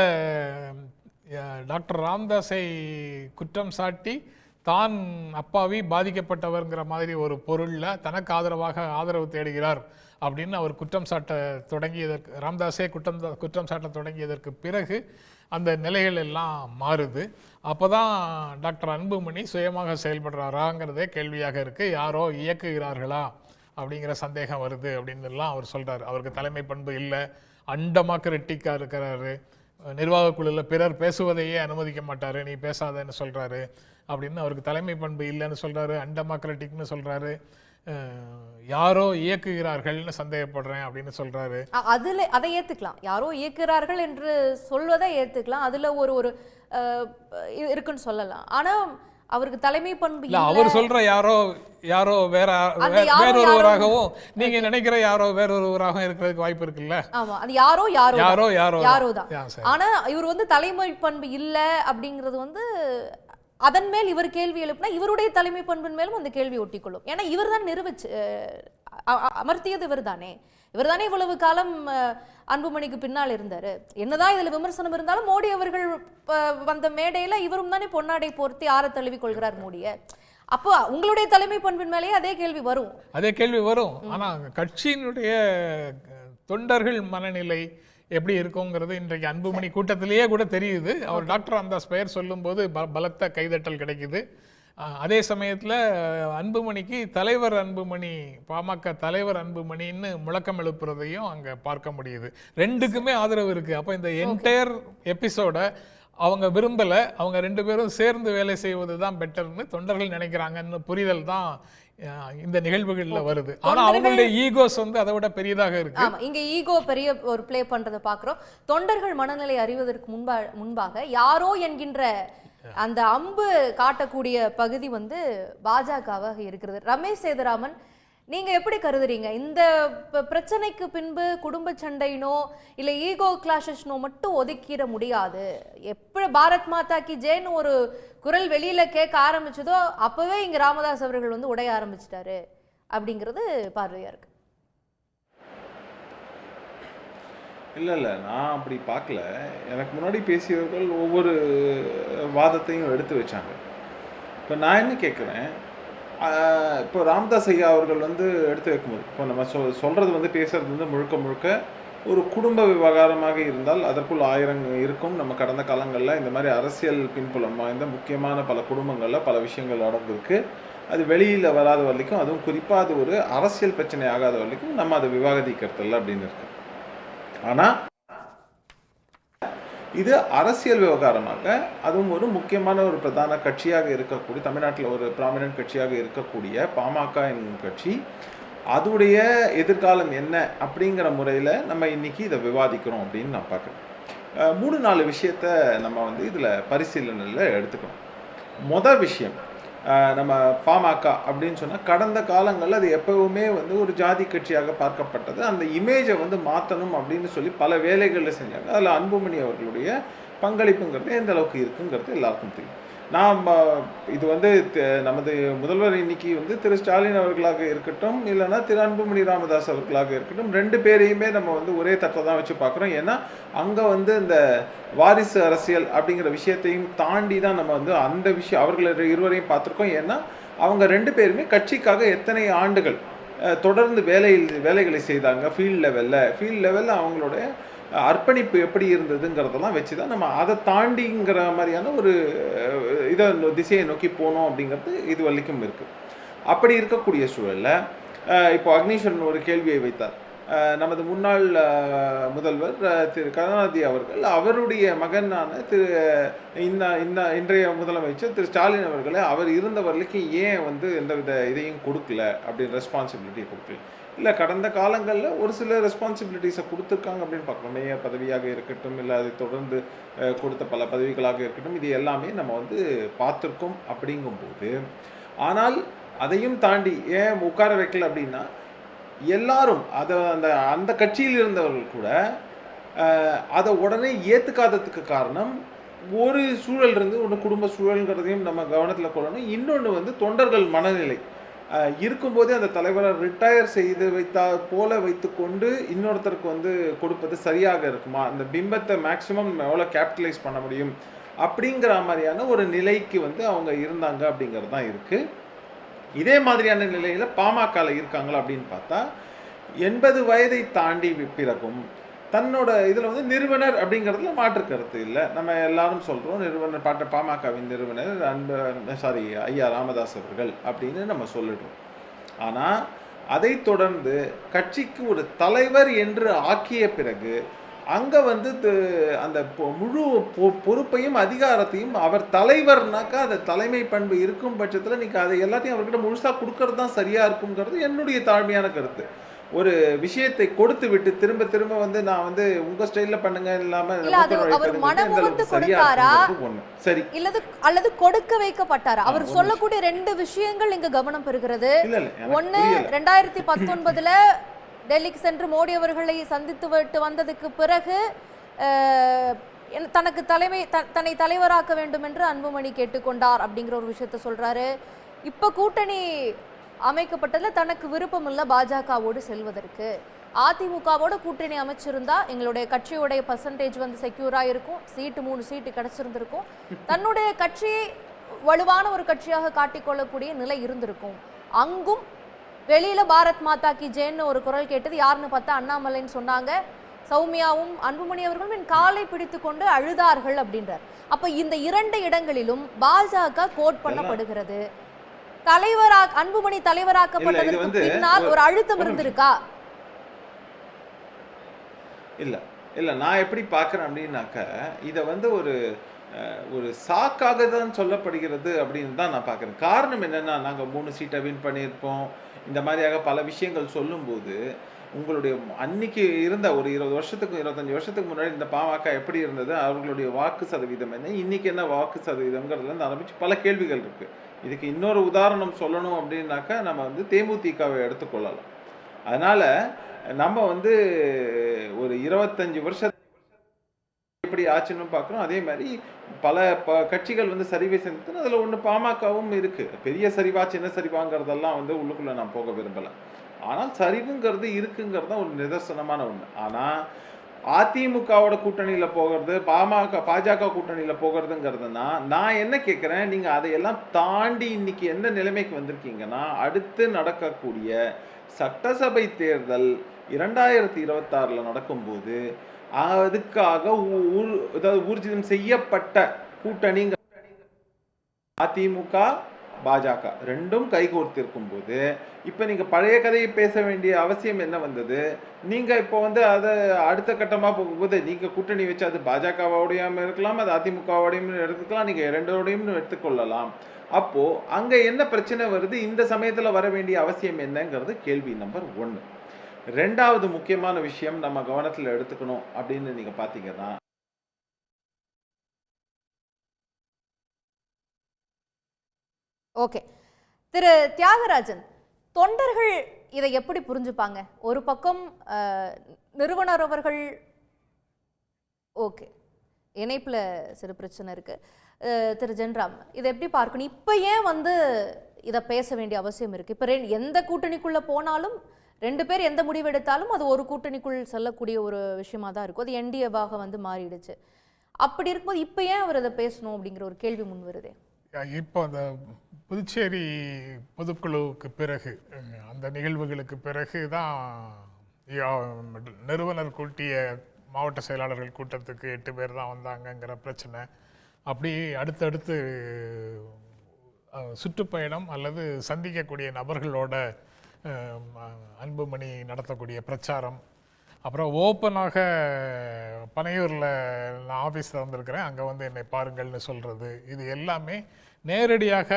டாக்டர் ராம்தாஸை குற்றம் சாட்டி தான் அப்பாவி பாதிக்கப்பட்டவர்ங்கிற மாதிரி ஒரு பொருளில் தனக்கு ஆதரவு தேடுகிறார் அப்படின்னு அவர் குற்றம் சாட்ட தொடங்கியதற்கு, ராம்தாஸே குற்றம் சாட்ட தொடங்கியதற்கு பிறகு அந்த நிலைகள் எல்லாம் மாறுது. அப்போ தான் டாக்டர் அன்புமணி சுயமாக செயல்படுறாராங்கிறதே கேள்வியாக இருக்குது. யாரோ இயக்குகிறார்களா அப்படிங்கிற சந்தேகம் வருது அப்படின்னுலாம் அவர் சொல்கிறார். அவருக்கு தலைமை பண்பு இல்லை, அண்டமாக்ரெட்டிக்காக இருக்கிறாரு, நிர்வாக குழுவில் பிறர் பேசுவதையே அனுமதிக்க மாட்டார், நீ பேசாதன்னு சொல்கிறாரு அப்படின்னு அவருக்கு தலைமை பண்பு இல்லைன்னு சொல்கிறாரு, அண்டமாக்ரெட்டிக்னு சொல்கிறாரு, யாரோ இயக்குகிறார்கள்னு சந்தேகப்படுறேன் அப்படின்னு சொல்றாரு. அதை ஏத்துக்கலாம், யாரோ இயக்குகிறார்கள் என்று சொல்வதை ஏத்துக்கலாம், அதுல ஒரு இருக்குன்னு சொல்லலாம். ஆனா அவருக்கு தலைமை பண்பு இல்ல. அவர் சொல்ற யாரோ வேறொருவராகவும் நீங்க நினைக்கிற யாரோ வேறொருவராகவும் இருக்கிறதுக்கு வாய்ப்பு இருக்குல்ல. ஆமா, அது யாரோ தான். ஆனா இவர் தலைமை பண்பு இல்ல அப்படிங்கிறது அதன் மேல் இவர் கேள்வி எழுப்பினா இவருடைய தலைமை பண்பின் மேலும் அந்த கேள்வி ஒட்டிக்கொள்ளும். ஏன்னா இவர் தான் நிரூபிச்சு அமர்த்தியது இவர் தானே இவ்வளவு காலம் அன்புமணிக்கு பின்னால் இருந்தாரு. என்னதான் இதுல விமர்சனம் இருந்தாலும் மோடி அவர்கள் வந்த மேடையில இவரும் தானே பொன்னாடை போர்த்தி ஆற தழுவி கொள்கிறார் மோடியை. அப்போ உங்களுடைய தலைமை பண்பின் மேலேயே அதே கேள்வி வரும். ஆனா கட்சியினுடைய தொண்டர்கள் மனநிலை எப்படி இருக்குங்கிறது இன்றைக்கு அன்புமணி கூட்டத்திலேயே கூட தெரியுது. அவர் டாக்டர் ராமதாஸ் பெயர் சொல்லும்போது பலத்த கைதட்டல் கிடைக்குது. அதே சமயத்தில் அன்புமணிக்கு தலைவர் அன்புமணி, பாமக தலைவர் அன்புமணின்னு முழக்கம் எழுப்புறதையும் அங்கே பார்க்க முடியுது. ரெண்டுக்குமே ஆதரவு இருக்குது. அப்போ இந்த என்டையர் எபிசோட அவங்க விரும்பலை, அவங்க ரெண்டு பேரும் சேர்ந்து வேலை செய்வது தான் பெட்டர்னு தொண்டர்கள் நினைக்கிறாங்கன்னு புரிதல் தான் இந்த நிகழ்வுகள்ல வருது. ஆனா அவங்களுடைய ஈகோஸ் அதை விட பெரியதாக இருக்கு. ஆமா, இங்க ஈகோ பெரிய ஒரு ப்ளே பண்றதை பாக்குறோம். தொண்டர்கள் மனநிலை அறிவதற்கு முன்பாக யாரோ என்கின்ற அந்த அம்பு காட்டக்கூடிய பகுதி பாஜகவாக இருக்கிறது. ரமேஷ் சேதுராமன், நீங்க எப்படி கருதுறீங்க இந்த பிரச்சனைக்கு பின்பு குடும்ப சண்டைனோ இல்ல ஈகோ கிளாஷஸ்னோ மட்டும் ஒதுக்கிட முடியாது. எப்படி பாரத் மாதா கி ஜெய்னு ஒரு குரல் வெளியில கேட்க ஆரம்பிச்சதோ அப்பவே இங்க ராமதாஸ் அவர்கள் வந்து உடைய ஆரம்பிச்சிட்டாரு அப்படிங்கிறது பார்வையா இருக்கு. இல்லை நான் அப்படி பார்க்கல. எனக்கு முன்னாடி பேசியவர்கள் ஒவ்வொரு வாதத்தையும் எடுத்து வச்சாங்க. இப்போ நான் என்ன கேட்குறேன், இப்போ ராமதாஸ் ஐயா அவர்கள் வந்து எடுத்து வைக்கும்போது இப்போ நம்ம சொல்கிறது வந்து பேசுகிறது வந்து முழுக்க முழுக்க ஒரு குடும்ப விவகாரமாக இருந்தால் அதற்குள் 1000 இருக்கும். நம்ம கடந்த காலங்களில் இந்த மாதிரி அரசியல் பின்புலம் வாய்ந்த முக்கியமான பல குடும்பங்களில் பல விஷயங்கள் நடந்திருக்கு. அது வெளியில் வராத வரைக்கும், அதுவும் குறிப்பாக அது ஒரு அரசியல் பிரச்சனை ஆகாத வரைக்கும் நம்ம அதை விவாதிக்கிறதில்ல அப்படின்னு இருக்கு. ஆனால் இது அரசியல் விவகாரமாக, அதுவும் ஒரு முக்கியமான ஒரு பிரதான கட்சியாக இருக்கக்கூடிய, தமிழ்நாட்டில் ஒரு ப்ராமினன்ட் கட்சியாக இருக்கக்கூடிய பாமக என்னும் கட்சி, அதோடைய எதிர்காலம் என்ன அப்படிங்கிற முறையில் நம்ம இன்னைக்கு இதை விவாதிக்கிறோம் அப்படின்னு நான் பார்க்குறேன். 3-4 விஷயத்தை நம்ம வந்து இதில் பரிசீலனையில் எடுத்துக்கணும். மொதல் விஷயம், நம்ம பாமக அப்படின்னு சொன்னால் கடந்த காலங்களில் அது எப்பவுமே வந்து ஒரு ஜாதி கட்சியாக பார்க்கப்பட்டது. அந்த இமேஜை வந்து மாற்றணும் அப்படின்னு சொல்லி பல வேலைகளில் செஞ்சாங்க. அதில் அன்புமணி அவர்களுடைய பங்களிப்புங்கிறது எந்த அளவுக்கு இருக்குங்கிறது எல்லாருக்கும் தெரியும். நாம் இது வந்து நமது முதல்வர் இன்னைக்கு வந்து திரு ஸ்டாலின் அவர்களாக இருக்கட்டும், இல்லைன்னா திரு அன்புமணி ராமதாஸ் அவர்களாக இருக்கட்டும், 2 பேரையுமே நம்ம வந்து ஒரே தட்டில் தான் வச்சு பார்க்குறோம். ஏன்னா அங்கே வந்து இந்த வாரிசு அரசியல் அப்படிங்கிற விஷயத்தையும் தாண்டி தான் நம்ம வந்து அந்த விஷயம் அவர்கள் இருவரையும் பார்த்துருக்கோம். ஏன்னா அவங்க 2 பேருமே கட்சிக்காக எத்தனை ஆண்டுகள் தொடர்ந்து வேலைகளை செய்தாங்க. ஃபீல்ட் லெவலில் அவங்களோட அர்ப்பணிப்பு எப்படி இருந்ததுங்கிறதெல்லாம் வச்சு தான் நம்ம அதை தாண்டிங்கிற மாதிரியான ஒரு திசையை நோக்கி போனோம் அப்படிங்கிறது இது வரைக்கும் இருக்குது. அப்படி இருக்கக்கூடிய சூழலில் இப்போ அக்னீஸ்வரன் ஒரு கேள்வியை வைத்தார். நமது முன்னாள் முதல்வர் திரு கருணாநிதி அவர்கள் அவருடைய மகனான இன்றைய முதலமைச்சர் திரு ஸ்டாலின் அவர்களை அவர் இருந்த வரைக்கும் ஏன் வந்து எந்தவித இதையும் கொடுக்கல அப்படின்னு ரெஸ்பான்சிபிலிட்டியை கொடுக்கல. இல்லை, கடந்த காலங்களில் ஒரு சில ரெஸ்பான்சிபிலிட்டிஸை கொடுத்துருக்காங்க அப்படின்னு பார்க்கணும். மேயர் பதவியாக இருக்கட்டும், இல்லை அதை தொடர்ந்து கொடுத்த பல பதவிகளாக இருக்கட்டும், இது எல்லாமே நம்ம வந்து பார்த்துருக்கோம். அப்படிங்கும்போது ஆனால் அதையும் தாண்டி ஏன் உட்கார வைக்கல அப்படின்னா, எல்லாரும் அதை அந்த கட்சியில் இருந்தவர்கள் கூட அதை உடனே ஏற்றுக்காததுக்கு காரணம் ஒரு சூழல் இருந்து, ஒன்று குடும்ப சூழல்ங்கிறதையும் நம்ம கவனத்தில் கொள்ளணும். இன்னொன்று வந்து தொண்டர்கள் மனநிலை இருக்கும்போதே அந்த தலைவரை ரிட்டையர் செய்து போல வைத்துக்கொண்டு இன்னொருத்தருக்கு வந்து கொடுப்பது சரியாக இருக்குமா, அந்த பிம்பத்தை மேக்சிமம் எவ்வளோ கேபிட்டலைஸ் பண்ண முடியும் அப்படிங்கிற மாதிரியான ஒரு நிலைக்கு வந்து அவங்க இருந்தாங்க அப்படிங்கிறது தான் இருக்குது. இதே மாதிரியான நிலையில் பாமகவில் இருக்காங்களா அப்படின்னு பார்த்தா 80 வயதை தாண்டி பிறகும் தன்னோட இதில் வந்து நிறுவனர் அப்படிங்கிறதுல மாற்று கருத்து இல்லை. நம்ம எல்லாரும் சொல்கிறோம் நிறுவனர் பாமகவின் நிறுவனர் ஐயா ராமதாஸ் அவர்கள் அப்படின்னு நம்ம சொல்லிடுறோம். ஆனால் அதை தொடர்ந்து கட்சிக்கு ஒரு தலைவர் என்று ஆக்கிய பிறகு அங்கே வந்து அந்த முழு பொறுப்பையும் அதிகாரத்தையும் அவர் தலைவர்னாக்கா அந்த தலைமை பண்பு இருக்கும் பட்சத்தில் நீங்கள் அதை எல்லாத்தையும் அவர்கிட்ட முழுசாக கொடுக்கறது தான் சரியாக இருக்குங்கிறது என்னுடைய தாழ்மையான கருத்து. ஒரு விஷயத்தை கொடுத்து விட்டு திரும்ப திரும்ப வந்து நான் வந்து உங்க ஸ்டைல்ல பண்ணுங்க இல்லாம சரி அல்லது கொடுக்க வைக்கப்பட்டாரா? அவர் சொல்லக்கூடிய 2 விஷயங்கள் இங்க கவனம் பெறுகிறது. ஒன்னு, 2019 டெல்லிக்கு சென்று மோடி அவர்களை சந்தித்து விட்டு வந்ததுக்கு பிறகு தனக்கு தன்னை தலைவராக்க வேண்டும் என்று அன்புமணி கேட்டுக்கொண்டார் அப்படிங்கிற ஒரு விஷயத்த சொல்றாரு. இப்ப கூட்டணி அமைக்கப்பட்டதுல தனக்கு விருப்பம் இல்லை பாஜகவோடு செல்வதற்கு. அதிமுகவோட கூட்டணி அமைச்சிருந்தா எங்களுடைய கட்சியோடைய பர்சன்டேஜ் வந்து செக்யூரா இருக்கும், 3 சீட்டு கிடைச்சிருந்திருக்கும், தன்னுடைய கட்சியை வலுவான ஒரு கட்சியாக காட்டிக்கொள்ளக்கூடிய நிலை இருந்திருக்கும். அங்கும் வெளியில பாரத் மாதா கி ஜெய்ன்னு ஒரு குரல் கேட்டது யாருன்னு பார்த்தா அண்ணாமலைன்னு சொன்னாங்க. சௌமியாவும் அன்புமணி அவர்களும் என் காலை பிடித்து கொண்டு அழுதார்கள் அப்படின்றார். அப்ப இந்த 2 இடங்களிலும் பாஜக கோட் பண்ணப்படுகிறது. அன்புமணி தலைவராக்கப்பட்டதற்கு பின்னால் ஒரு அழுத்தம் இருந்திருக்கா? இல்ல நான் எப்படி பார்க்குறேன் அப்படின்னாக்க, இதை வந்து ஒரு சாக்காக தான் சொல்லப்படுகிறது அப்படின்னு தான் நான் பார்க்குறேன். காரணம் என்னென்னா, நாங்கள் 3 சீட்டை வின் பண்ணியிருப்போம், இந்த மாதிரியாக பல விஷயங்கள் சொல்லும்போது உங்களுடைய அன்னைக்கு இருந்த ஒரு 20 வருஷத்துக்கு 25 வருஷத்துக்கு முன்னாடி இந்த பாமக எப்படி இருந்தது, அவர்களுடைய வாக்கு சதவீதம் என்ன, இன்னைக்கு என்ன வாக்கு சதவீதம்ங்கிறதுலேருந்து ஆரம்பித்து பல கேள்விகள் இருக்குது. இதுக்கு இன்னொரு உதாரணம் சொல்லணும் அப்படின்னாக்கா நம்ம வந்து தேமுதிகவை எடுத்துக்கொள்ளலாம். அதனால் நம்ம வந்து ஒரு 25 வருஷம் எப்படி ஆச்சுன்னு பார்க்குறோம். அதே மாதிரி பல கட்சிகள் வந்து சரிவை சந்தித்து அதில் ஒன்று பாமகவும் இருக்குது. பெரிய சரிவா சின்ன சரிவாங்கிறதெல்லாம் வந்து உள்ளுக்குள்ளே நான் போக விரும்பலை. ஆனால் சரிவுங்கிறது இருக்குங்கிறது தான் ஒரு நிதர்சனமான ஒன்று. ஆனால் அதிமுகவோட கூட்டணியில் போகிறது, பாஜக கூட்டணியில் போகிறதுங்கிறதுனா நான் என்ன கேட்குறேன், நீங்கள் அதையெல்லாம் தாண்டி இன்னைக்கு எந்த நிலைமைக்கு வந்திருக்கீங்கன்னா, அடுத்து நடக்கக்கூடிய சட்டசபை தேர்தல் 2026 நடக்கும்போது அதுக்காக அதாவது ஊர்ஜிதம் செய்யப்பட்ட கூட்டணிங்க அதிமுக பாஜக ரெண்டும் கைகோர்த்திருக்கும் போது இப்போ நீங்கள் பழைய கதையை பேச வேண்டிய அவசியம் என்ன வந்தது? நீங்கள் இப்போ வந்து அதை அடுத்த கட்டமாக போகும்போது நீங்கள் கூட்டணி வச்சு அது பாஜகவோடையும் இருக்கலாம், அது அதிமுகவோடையும் எடுத்துக்கலாம், நீங்கள் இரண்டோடையும் எடுத்துக்கொள்ளலாம். அப்போது அங்கே என்ன பிரச்சனை வருது? இந்த சமயத்தில் வர வேண்டிய அவசியம் என்னங்கிறது கேள்வி நம்பர் 1. ரெண்டாவது முக்கியமான விஷயம் நம்ம கவனத்தில் எடுத்துக்கணும் அப்படின்னு நீங்கள் பார்த்தீங்கன்னா, ஓகே, திரு தியாகராஜன், தொண்டர்கள் இதை எப்படி புரிஞ்சுப்பாங்க? ஒரு பக்கம் நிறுவனர் அவர்கள், ஓகே, இணைப்புல சிறு பிரச்சனை இருக்கு. திரு ஜென்ராம், இதை எப்படி பார்க்கணும்? இப்போ ஏன் வந்து இதை பேச வேண்டிய அவசியம் இருக்கு? இப்போ எந்த கூட்டணிக்குள்ள போனாலும் 2 பேர் எந்த முடிவு எடுத்தாலும் அது ஒரு கூட்டணிக்குள் செல்லக்கூடிய ஒரு விஷயமா தான் இருக்கும். அது என்டிஏவாக வந்து மாறிடுச்சு. அப்படி இருக்கும்போது இப்போ ஏன் அவர் அதை பேசணும் அப்படிங்கிற ஒரு கேள்வி முன் வருதே. இப்போ அந்த புதுச்சேரி பொதுக்குழுவுக்கு பிறகு, அந்த நிகழ்வுகளுக்கு பிறகு தான் நிறுவனர் கூட்டிய மாவட்ட செயலாளர்கள் கூட்டத்துக்கு 8 பேர் தான் வந்தாங்கங்கிற பிரச்சனை. அப்படி அடுத்தடுத்து சுற்றுப்பயணம் அல்லது சந்திக்கக்கூடிய நபர்களோட அன்புமணி நடத்தக்கூடிய பிரச்சாரம், அப்புறம் ஓப்பனாக பனையூரில் நான் ஆஃபீஸில் வந்திருக்கிறேன், அங்கே வந்து என்னை பாருங்கள்னு சொல்கிறது, இது எல்லாமே நேரடியாக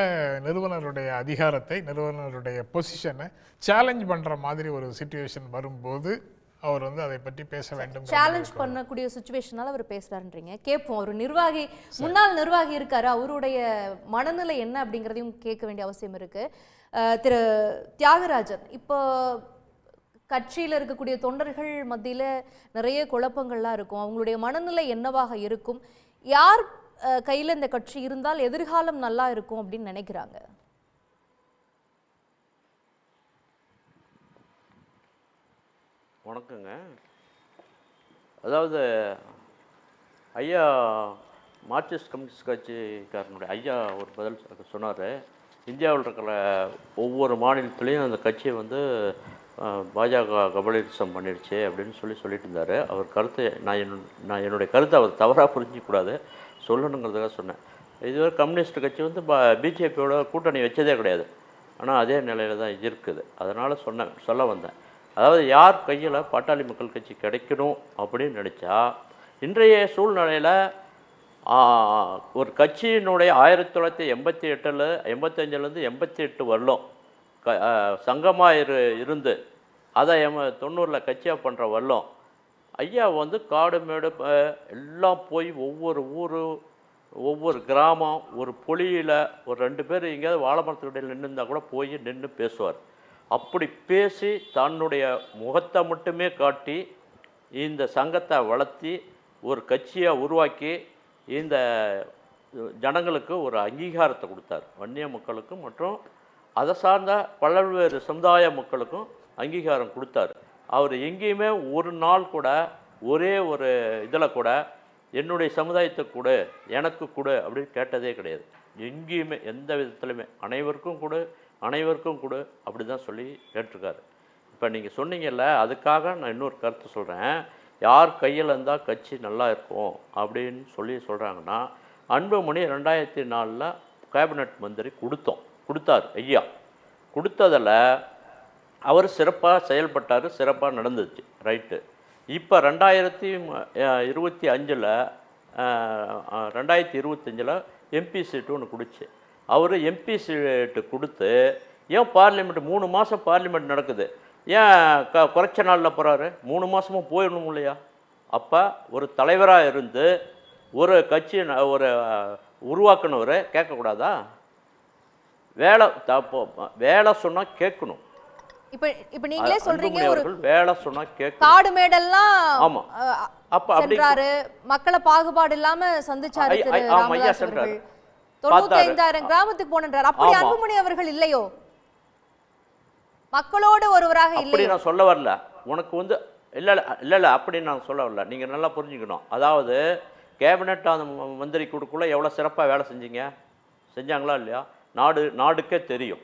நிறுவனருடைய அதிகாரத்தை, நிறுவனருடைய பொசிஷனை சேலஞ்ச் பண்ணுற மாதிரி ஒரு சிச்சுவேஷன் வரும்போது அவர் வந்து அதை பற்றி பேச வேண்டும். சேலஞ்ச் பண்ணக்கூடிய சிச்சுவேஷனால அவர் பேசுறாருன்றீங்க. கேட்போம், ஒரு நிர்வாகி, முன்னாள் நிர்வாகி இருக்காரு, அவருடைய மனநிலை என்ன அப்படிங்கிறதையும் கேட்க வேண்டிய அவசியம் இருக்கு. திரு தியாகராஜன், இப்போ கட்சியில் இருக்கக்கூடிய தொண்டர்கள் மத்தியில் நிறைய குழப்பங்கள்லாம் இருக்கும். அவங்களுடைய மனநிலை என்னவாக இருக்கும்? யார் கையில் இந்த கட்சி இருந்தால் எதிர்காலம் நல்லா இருக்கும் அப்படின்னு நினைக்கிறாங்க? வணக்கங்க. அதாவது ஐயா மார்க்சிஸ்ட் கம்யூனிஸ்ட் கட்சிக்காரனுடைய ஐயா ஒரு பதில் சொன்னார். இந்தியாவில் இருக்கிற ஒவ்வொரு மாநிலத்துலேயும் அந்த கட்சியை வந்து பாஜக கபலீரிசம் பண்ணிடுச்சு அப்படின்னு சொல்லிட்டு இருந்தார். அவர் கருத்தை நான் என்னுடைய கருத்தை அவர் தவறாக புரிஞ்சிக்கூடாது, சொல்லணுங்கிறதுக்காக சொன்னேன். இதுவரை கம்யூனிஸ்ட் கட்சி வந்து பிஜேபியோட கூட்டணி வச்சதே கிடையாது, ஆனால் அதே நிலையில் தான் இருக்குது. அதனால் சொல்ல வந்தேன். அதாவது யார் கையில் பாட்டாளி மக்கள் கட்சி கிடைக்கணும் அப்படின்னு நினச்சா, இன்றைய சூழ்நிலையில் ஒரு கட்சியினுடைய 1988 85லேருந்து 88 வரலும் சங்கமாக இருந்து அதை 90 கட்சியாக பண்ணுற வரலும் ஐயா வந்து காடு மேடு எல்லாம் போய் ஒவ்வொரு ஊர் ஒவ்வொரு கிராமம் ஒரு பொலியில் ஒரு 2 பேர் எங்கேயாவது வாழை மரத்துக்கிடையில் நின்றுருந்தால் கூட போய் நின்று பேசுவார். அப்படி பேசி தன்னுடைய முகத்தை மட்டுமே காட்டி இந்த சங்கத்தை வளர்த்தி ஒரு கட்சியாக உருவாக்கி இந்த ஜனங்களுக்கு ஒரு அங்கீகாரத்தை கொடுத்தார். வன்னிய மக்களுக்கும் மற்றும் அதை சார்ந்த பல்வேறு சமுதாய மக்களுக்கும் அங்கீகாரம் கொடுத்தார். அவர் எங்கேயுமே ஒரு நாள் கூட ஒரே ஒரு இதில் கூட என்னுடைய சமுதாயத்துக்கு கொடு, எனக்கு கொடு அப்படின்னு கேட்டதே கிடையாது. எங்கேயுமே எந்த விதத்துலையுமே அனைவருக்கும் கொடு அப்படி தான் சொல்லி கேட்டிருக்காரு. இப்போ நீங்கள் சொன்னீங்கல்ல, அதுக்காக நான் இன்னொரு கருத்து சொல்கிறேன். யார் கையில் இருந்தால் கட்சி நல்லா இருக்கும் அப்படின்னு சொல்கிறாங்கன்னா, அன்புமணி 2004 கேபினட் மந்திரி கொடுத்தார் ஐயா. கொடுத்ததில் அவர் சிறப்பாக செயல்பட்டார், சிறப்பாக நடந்துச்சு, ரைட்டு. இப்போ 2025 எம்பி சீட்டு ஒன்று கொடுச்சு. அவர் எம்பி சீட்டு கொடுத்து ஏன் பார்லிமெண்ட் 3 மாதம் பார்லிமெண்ட் நடக்குது, ஏன் குறைச்ச நாளில் போகிறாரு? 3 மாதமும் போயிடணும் இல்லையா? அப்போ ஒரு தலைவராக இருந்து ஒரு கட்சி ஒரு உருவாக்குனவரை கேட்கக்கூடாதா? வேலை சொன்னால் கேட்கணும். இப்ப நீங்களே சொல்றீங்க ஒரு வேலை சொன்னா கேட்க காடு மேடெல்லாம் ஆமா அப்ப சென்றாரு, மக்களை பாகுபாடு இல்லாம சந்திச்சாரு திரு ராமதாஸ் அவர்கள். 95,000 கிராமத்துக்கு போனன்றார். அப்படி அன்புமணி அவர்கள் இல்லையோ? மக்களோடு ஒருவராக இல்லை. அப்படி நான் சொல்ல வரல. உனக்கு வந்து இல்ல அப்படி நான் சொல்ல வரல. நீங்க நல்லா புரிஞ்சுக்கணும். அதாவது கேபினட் அந்த மந்திரி குழுக்குள்ள எவ்வளவு சிறப்பா வேலை செஞ்சாங்களா இல்லையா? நாடுக்கே தெரியும்.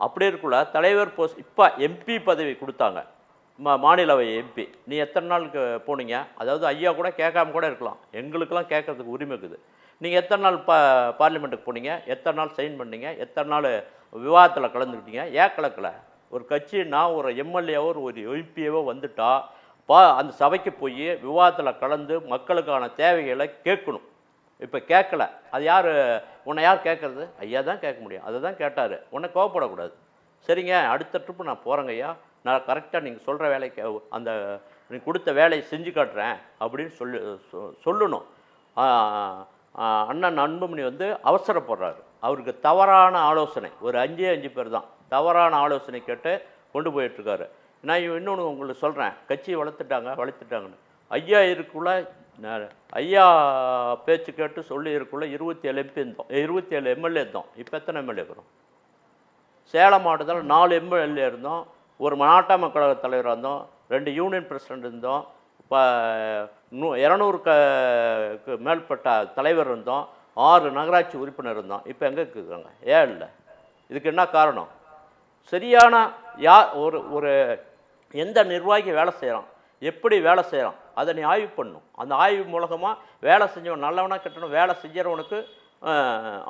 அப்படி இருக்குள்ள தலைவர் போஸ்ட் இப்போ எம்பி பதவி கொடுத்தாங்க, மாநிலவை எம்பி. நீ எத்தனை நாளுக்கு போனீங்க? அதாவது ஐயா கூட கேட்காம கூட இருக்கலாம், எங்களுக்கெல்லாம் கேட்கறதுக்கு உரிமை இருக்குது. நீங்கள் எத்தனை நாள் பார்லிமெண்ட்டுக்கு போனீங்க? எத்தனை நாள் சைன் பண்ணீங்க? எத்தனை நாள் விவாதத்தில் கலந்துக்கிட்டீங்க? ஏன் கலக்கலை? ஒரு கட்சின்னா ஒரு எம்எல்ஏவோ ஒரு எம்பியவோ வந்துட்டா அந்த சபைக்கு போய் விவாதத்தில் கலந்து மக்களுக்கான தேவைகளை கேட்கணும். இப்போ கேட்கல, அது யார்? உன்னை யார் கேட்குறது? ஐயா தான் கேட்க முடியும். அதை தான் கேட்டார். உன்னை கோவப்படக்கூடாது. சரிங்க, அடுத்த ட்ரிப்பு நான் போகிறேங்க ஐயா, நான் கரெக்டாக நீங்கள் சொல்கிற வேலைக்கு அந்த நீங்கள் கொடுத்த வேலையை செஞ்சு காட்டுறேன் அப்படின்னு சொல்லணும். அண்ணன் அன்புமணி வந்து அவசரப்படுறாரு. அவருக்கு தவறான ஆலோசனை, ஒரு 5 பேர் தான் தவறான ஆலோசனை கேட்டு கொண்டு போயிட்டுருக்காரு. நான் இன்னொன்று உங்களுக்கு சொல்கிறேன், கட்சியை வளர்த்துட்டாங்கன்னு. ஐயா இருக்குள்ள ஐயா பேச்சு கேட்டு சொல்லி இருக்குள்ள 27 எம்பி இருந்தோம், 27 எம்எல்ஏ இருந்தோம். இப்போ எத்தனை எம்எல்ஏ இருக்கிறோம்? சேலம் மாவட்டத்தில் 4 எம்எல்ஏ இருந்தோம், ஒரு நாட்டாமை கழக தலைவராக இருந்தோம், 2 யூனியன் பிரசிடென்ட் இருந்தோம், இப்போ 200க்கு மேற்பட்ட தலைவர் இருந்தோம், 6 நகராட்சி உறுப்பினர் இருந்தோம். இப்போ எங்கே இருக்குறாங்க? ஏன் இல்லை? இதுக்கு என்ன காரணம்? சரியான ஒரு எந்த நிர்வாகி வேலை செய்கிறான், எப்படி வேலை செய்கிறான், அதை நீ ஆய்வு பண்ணணும். அந்த ஆய்வு மூலமாக வேலை செஞ்சவன் நல்லவனா கட்டணும், வேலை செய்கிறவனுக்கு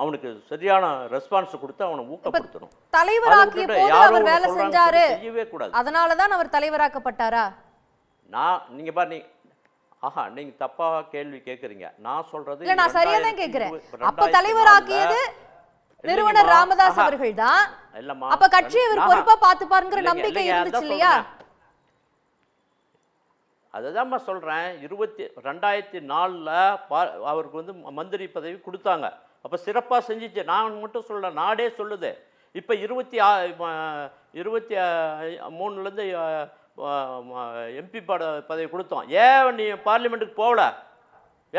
அவனுக்கு சரியான ரெஸ்பான்ஸ் கொடுத்து அவனை ஊக்கப்படுத்தணும். தலைவராக்கிய போது அவர் வேலை செஞ்சாரு, செய்யவே கூடாது. அதனால தான் அவர் தலைவராக்கப்பட்டாரா? நீங்க பாரு, நீங்க தப்பா கேள்வி கேட்குறீங்க. நான் சொல்றது இல்ல, நான் சரியா தான் கேட்கிறேன். அப்ப தலைவராக்கியது நிறுவனர் ராமதாஸ் அவர்கள் தான். அப்ப கட்சி இவர் பொறுப்பா பார்த்து பாருங்கிற நம்பிக்கை இருந்துச்சு இல்லையா? அதுதான்மா சொல்கிறேன். 2004 அவருக்கு வந்து மந்திரி பதவி கொடுத்தாங்க. அப்போ சிறப்பாக செஞ்சிச்சு. நான் மட்டும் சொல்ல, நாடே சொல்லுது. இப்போ 23 எம்பி பதவி கொடுத்தோம். ஏன் நீ பார்லிமெண்ட்டுக்கு போகல?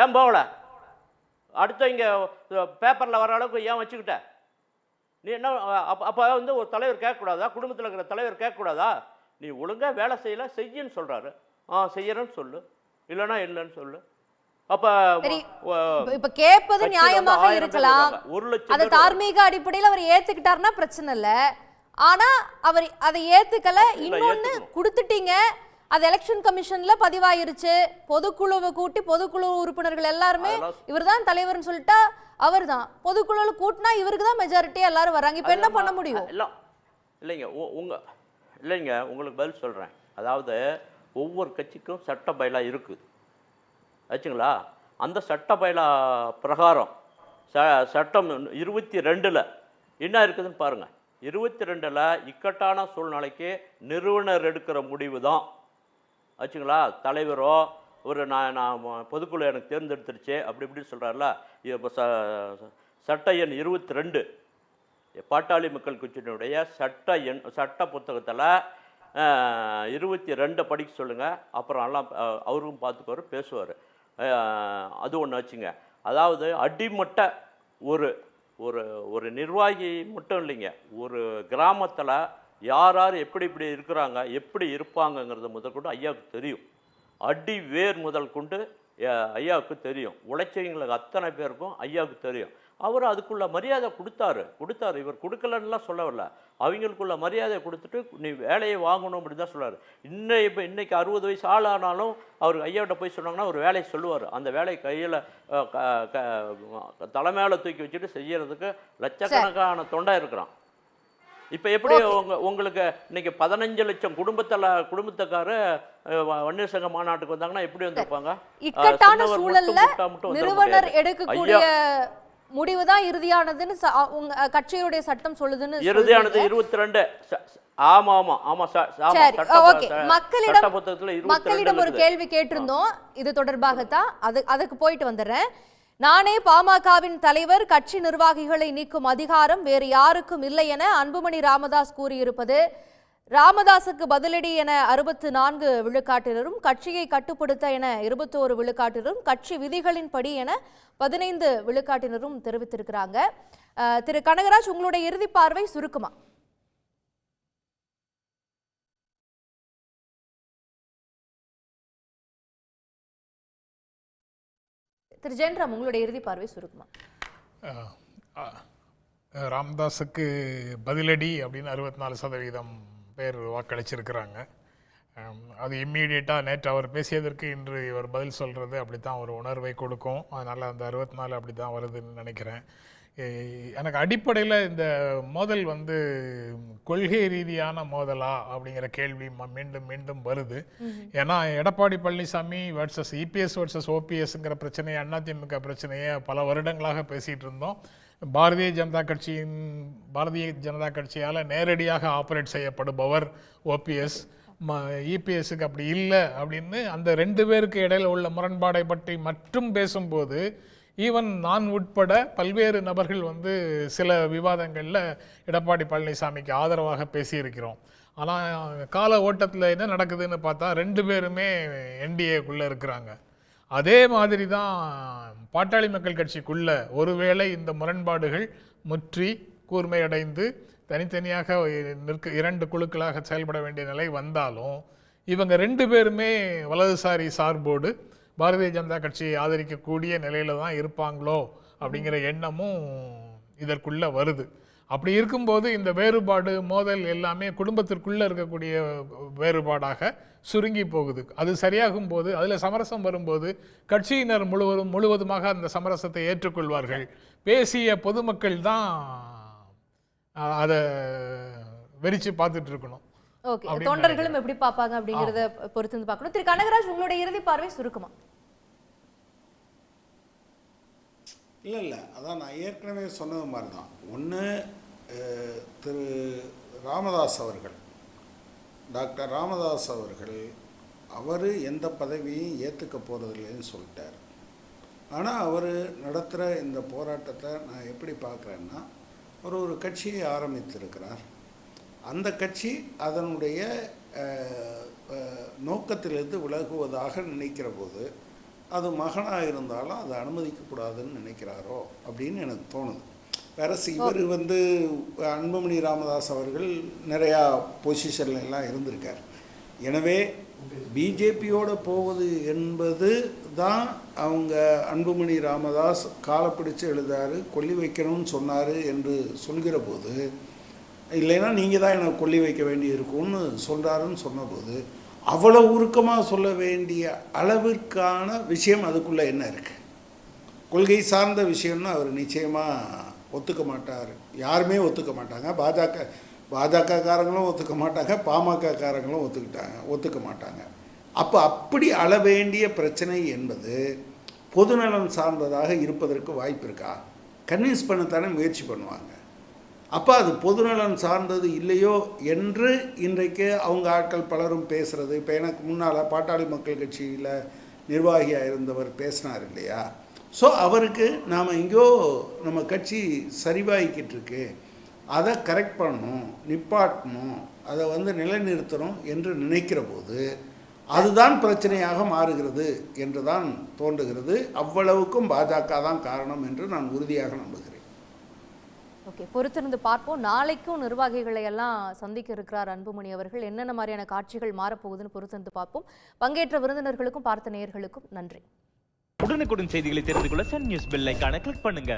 ஏன் போகல? அடுத்த இங்கே பேப்பரில் வர அளவுக்கு ஏன் வச்சுக்கிட்ட? நீ என்ன அப்போ வந்து ஒரு தலைவர் கேட்கக்கூடாதா? குடும்பத்தில் இருக்கிற தலைவர் கேட்கக்கூடாதா? நீ ஒழுங்காக வேலை செய்யலை, செய்யின்னு சொல்கிறாரு. செய்யறேன்னு சொல்லு, இல்லைன்னா இல்லைன்னு சொல்லு. அப்ப இப்ப கேட்பது நியாயமாக இருக்கலாம், அது தார்மீக அடிப்படையில் அவர் ஏத்துக்கிட்டாருன்னா பிரச்சனை இல்லை. ஆனா அவர் அதை ஏத்துக்கல. இன்னொன்னு கொடுத்துட்டீங்க, அது எலெக்ஷன் கமிஷன்ல பதிவாயிருச்சு. பொதுக்குழுவை கூட்டி பொதுக்குழு உறுப்பினர்கள் எல்லாருமே இவர் தான் தலைவர்னு சொல்லிட்டா அவர் தான். பொதுக்குழுல கூட்டினா இவருக்கு தான் மெஜாரிட்டி, எல்லாரும் வராங்க. இப்ப என்ன பண்ண முடியும்? இல்லைங்க, உங்களுக்கு பதில் சொல்றேன். அதாவது ஒவ்வொரு கட்சிக்கும் சட்ட பைலா இருக்குது ஆச்சுங்களா? அந்த சட்ட பைலா பிரகாரம் சட்டம் 22 என்ன இருக்குதுன்னு பாருங்கள். 22 இக்கட்டான சூழ்நிலைக்கு நிறுவனர் எடுக்கிற முடிவு தான் ஆச்சுங்களா? தலைவரோ ஒரு நான் பொதுக்குழு எனக்கு தேர்ந்தெடுத்துருச்சு அப்படி இப்படின்னு சொல்கிறார்ல. இப்போ சட்ட எண் 22 பாட்டாளி மக்கள் கட்சியினுடைய சட்ட புத்தகத்தில் 22 படிக்க சொல்லுங்கள். அப்புறம் எல்லாம் அவரும் பார்த்துக்குவார், பேசுவார். அது ஒன்று வச்சுங்க. அதாவது அடிமட்ட ஒரு நிர்வாகி மட்டும் இல்லைங்க, ஒரு கிராமத்தில் யார் யார் எப்படி இப்படி இருக்கிறாங்க, எப்படி இருப்பாங்கங்கிறது முதல் கொண்டு ஐயாவுக்கு தெரியும். அடி வேர் முதல் கொண்டு ஐயாவுக்கு தெரியும். உழைச்சவங்களுக்கு அத்தனை பேருக்கும் ஐயாவுக்கு தெரியும். அவர் அதுக்குள்ள மரியாதை கொடுத்தாரு. இவர் கொடுக்கலன்னுலாம் சொல்லவில்ல. அவங்களுக்குள்ள மரியாதை கொடுத்துட்டு நீ வேலையை வாங்கணும் அப்படின்னு தான் சொல்லுவார். இன்னைக்கு 60 வயசு ஆள் ஆனாலும் அவர் ஐயாவிட்ட போய் சொன்னாங்கன்னா ஒரு வேலையை சொல்லுவார். அந்த வேலையை கையில் தலைமையில தூக்கி வச்சுட்டு செய்யறதுக்கு லட்சக்கணக்கான தொண்டா இருக்கிறான். இப்போ எப்படி உங்களுக்கு இன்னைக்கு 15 லட்சம் குடும்பத்துக்காரு வன்னியர் சங்க மாநாட்டுக்கு வந்தாங்கன்னா எப்படி வந்திருப்பாங்க? இக்கட்டான சூழல்ல நிறுவனர் எடுக்கக்கூடிய முடிவுதான் இறுதியானதுன்னு உங்க கட்சியுடைய சட்டம் சொல்லுதுன்னு. இறுதியானது 22. ஆமா ஆமா ஆமா சரி, ஓகே. மக்களிடம் ஒரு கேள்வி கேட்டிருந்தோம் இது தொடர்பாகத்தான். அதுக்கு போயிட்டு வந்துடுறேன். நானே பாமகவின் தலைவர், கட்சி நிர்வாகிகளை நீக்கும் அதிகாரம் வேறு யாருக்கும் இல்லை என அன்புமணி ராமதாஸ் கூறியிருப்பது ராமதாசுக்கு பதிலடி என 64 விழுக்காட்டினரும், கட்சியை கட்டுப்படுத்த என 21 விழுக்காட்டினரும், கட்சி விதிகளின்படி என 15 விழுக்காட்டினரும் தெரிவித்திருக்கிறாங்க. திரு கனகராஜ், உங்களுடைய இறுதி பார்வை சுருக்குமா? திரு ஜெயராம், உங்களுடைய இறுதி பார்வை சுருக்குமா? ராமதாஸுக்கு பதிலடி அப்படின்னு 64% பேர் வாக்களிச்சிருக்கிறாங்க. அது இம்மீடியட்டாக நேற்று அவர் பேசியதற்கு இன்று இவர் பதில் சொல்கிறது அப்படி தான் ஒரு உணர்வை கொடுக்கும். அதனால் அந்த 64 அப்படி தான் வருதுன்னு நினைக்கிறேன். எனக்கு அடிப்படையில் இந்த மோதல் கொள்கை ரீதியான மோதலா அப்படிங்கிற கேள்வி மீண்டும் மீண்டும் வருது. ஏன்னா Edappadi Palaniswami versus EPS versus ஓபிஎஸ்ங்கிற பிரச்சனையை, அதிமுக பிரச்சனையை பல வருடங்களாக பேசிகிட்டு இருந்தோம். பாரதிய ஜனதா கட்சியால் நேரடியாக ஆப்ரேட் செய்யப்படுபவர் ஓபிஎஸ். இபிஎஸ்க்கு அப்படி இல்லை அப்படின்னு அந்த 2 பேருக்கு இடையில் உள்ள முரண்பாடை பற்றி மட்டும் பேசும்போது ஈவன் நான் உட்பட பல்வேறு நபர்கள் சில விவாதங்களில் எடப்பாடி பழனிசாமிக்கு ஆதரவாக பேசியிருக்கிறோம். ஆனால் கால ஓட்டத்தில் என்ன நடக்குதுன்னு பார்த்தா 2 பேருமே என்டிஏக்குள்ளே இருக்கிறாங்க. அதே மாதிரி தான் பாட்டாளி மக்கள் கட்சிக்குள்ள ஒருவேளை இந்த முரண்பாடுகள் முற்றி கூர்மையடைந்து தனித்தனியாக 2 குழுக்களாக செயல்பட வேண்டிய நிலை வந்தாலும் இவங்க 2 பேருமே வலதுசாரி சார்போடு பாரதிய ஜனதா கட்சியை ஆதரிக்கக்கூடிய நிலையில தான் இருப்பாங்களோ அப்படிங்கிற எண்ணமும் இதற்குள்ள வருது. அப்படி இருக்கும்போது இந்த வேறுபாடு, மோதல் எல்லாமே குடும்பத்திற்குள்ள இருக்கக்கூடிய வேறுபாடாக சுருங்கி போகுது. அது சரியாகும் போது, அதில் சமரசம் வரும்போது கட்சியினர் முழுவதுமாக அந்த சமரசத்தை ஏற்றுக்கொள்வார்கள். பேசிய பொதுமக்கள் தான் அதை வெறிச்சு பார்த்துட்டு இருக்கணும். ஓகே, தொண்டர்களும் எப்படி பார்ப்பாங்க அப்படிங்கறத பொறுத்து பார்க்கணும். திரு கனகராஜ், உங்களுடைய இறுதி பார்வை சுருக்குமா? இல்லை, அதான் நான் ஏற்கனவே சொன்னது மாதிரி தான். ஒன்று, திரு ராமதாஸ் அவர்கள், டாக்டர் ராமதாஸ் அவர்கள் அவர் எந்த பதவியும் ஏற்றுக்க போகிறதில்லைன்னு சொல்லிட்டார். ஆனால் அவர் நடத்துகிற இந்த போராட்டத்தை நான் எப்படி பார்க்குறேன்னா, ஒரு கட்சியை ஆரம்பித்திருக்கிறார். அந்த கட்சி அதனுடைய நோக்கத்திலிருந்து விலகுவதாக நினைக்கிற போது அது மகனாக இருந்தாலும் அதை அனுமதிக்கக்கூடாதுன்னு நினைக்கிறாரோ அப்படின்னு எனக்கு தோணுது. வேற இவர் அன்புமணி ராமதாஸ் அவர்கள் நிறையா பொசிஷன்ல எல்லாம் இருந்திருக்கார். எனவே பிஜேபியோடு போவது என்பது தான் அவங்க அன்புமணி ராமதாஸ் காலப்பிடிச்சு எழுதாரு, கொல்லி வைக்கணும்னு சொன்னார் என்று சொல்கிற போது, இல்லைன்னா நீங்கள் தான் என்னை கொல்லி வைக்க வேண்டி இருக்கும்னு சொல்கிறாருன்னு சொன்னபோது அவ்வளோ உருக்கமாக சொல்ல வேண்டிய அளவிற்கான விஷயம் அதுக்குள்ளே என்ன இருக்குது? கொள்கை சார்ந்த விஷயம்னு அவர் நிச்சயமாக ஒத்துக்க மாட்டார். யாருமே ஒத்துக்க மாட்டாங்க. பாஜக காரங்களும் ஒத்துக்க மாட்டாங்க, பாமக காரங்களும் ஒத்துக்க மாட்டாங்க. அப்போ அப்படி அள வேண்டிய பிரச்சனை என்பது பொதுநலன் சார்ந்ததாக இருப்பதற்கு வாய்ப்பு இருக்கா? கன்வின்ஸ் பண்ணத்தானே முயற்சி பண்ணுவாங்க. அப்போ அது பொதுநலன் சார்ந்தது இல்லையோ என்று இன்றைக்கு அவங்க ஆட்கள் பலரும் பேசுகிறது. இப்போ எனக்கு முன்னால் பாட்டாளி மக்கள் கட்சியில் நிர்வாகியாக இருந்தவர் பேசினார் இல்லையா? ஸோ அவருக்கு நாம் எங்கேயோ நம்ம கட்சி சரிவாகிக்கிட்டு இருக்கு, அதை கரெக்ட் பண்ணணும், நிப்பாட்டணும், அதை நிலைநிறுத்தணும் என்று நினைக்கிற போது அதுதான் பிரச்சனையாக மாறுகிறது என்று தான் தோன்றுகிறது. அவ்வளவுக்கும் பாஜக தான் காரணம் என்று நான் உறுதியாக நம்புகிறேன். ஓகே, பொறுத்திருந்து பார்ப்போம். நாளைக்கும் நிர்வாகிகளை எல்லாம் சந்திக்க இருக்கிறார் அன்புமணி அவர்கள். என்னென்ன மாதிரியான காட்சிகள் மாறப்போகுதுன்னு பொறுத்திருந்து பார்ப்போம். பங்கேற்ற விருந்தினர்களுக்கும் பார்த்த நேயர்களுக்கும் நன்றி. உடனுக்குடன் செய்திகளை தெரிந்து கொள்ள சன் நியூஸ் பெல் ஐகானை கிளிக் பண்ணுங்க.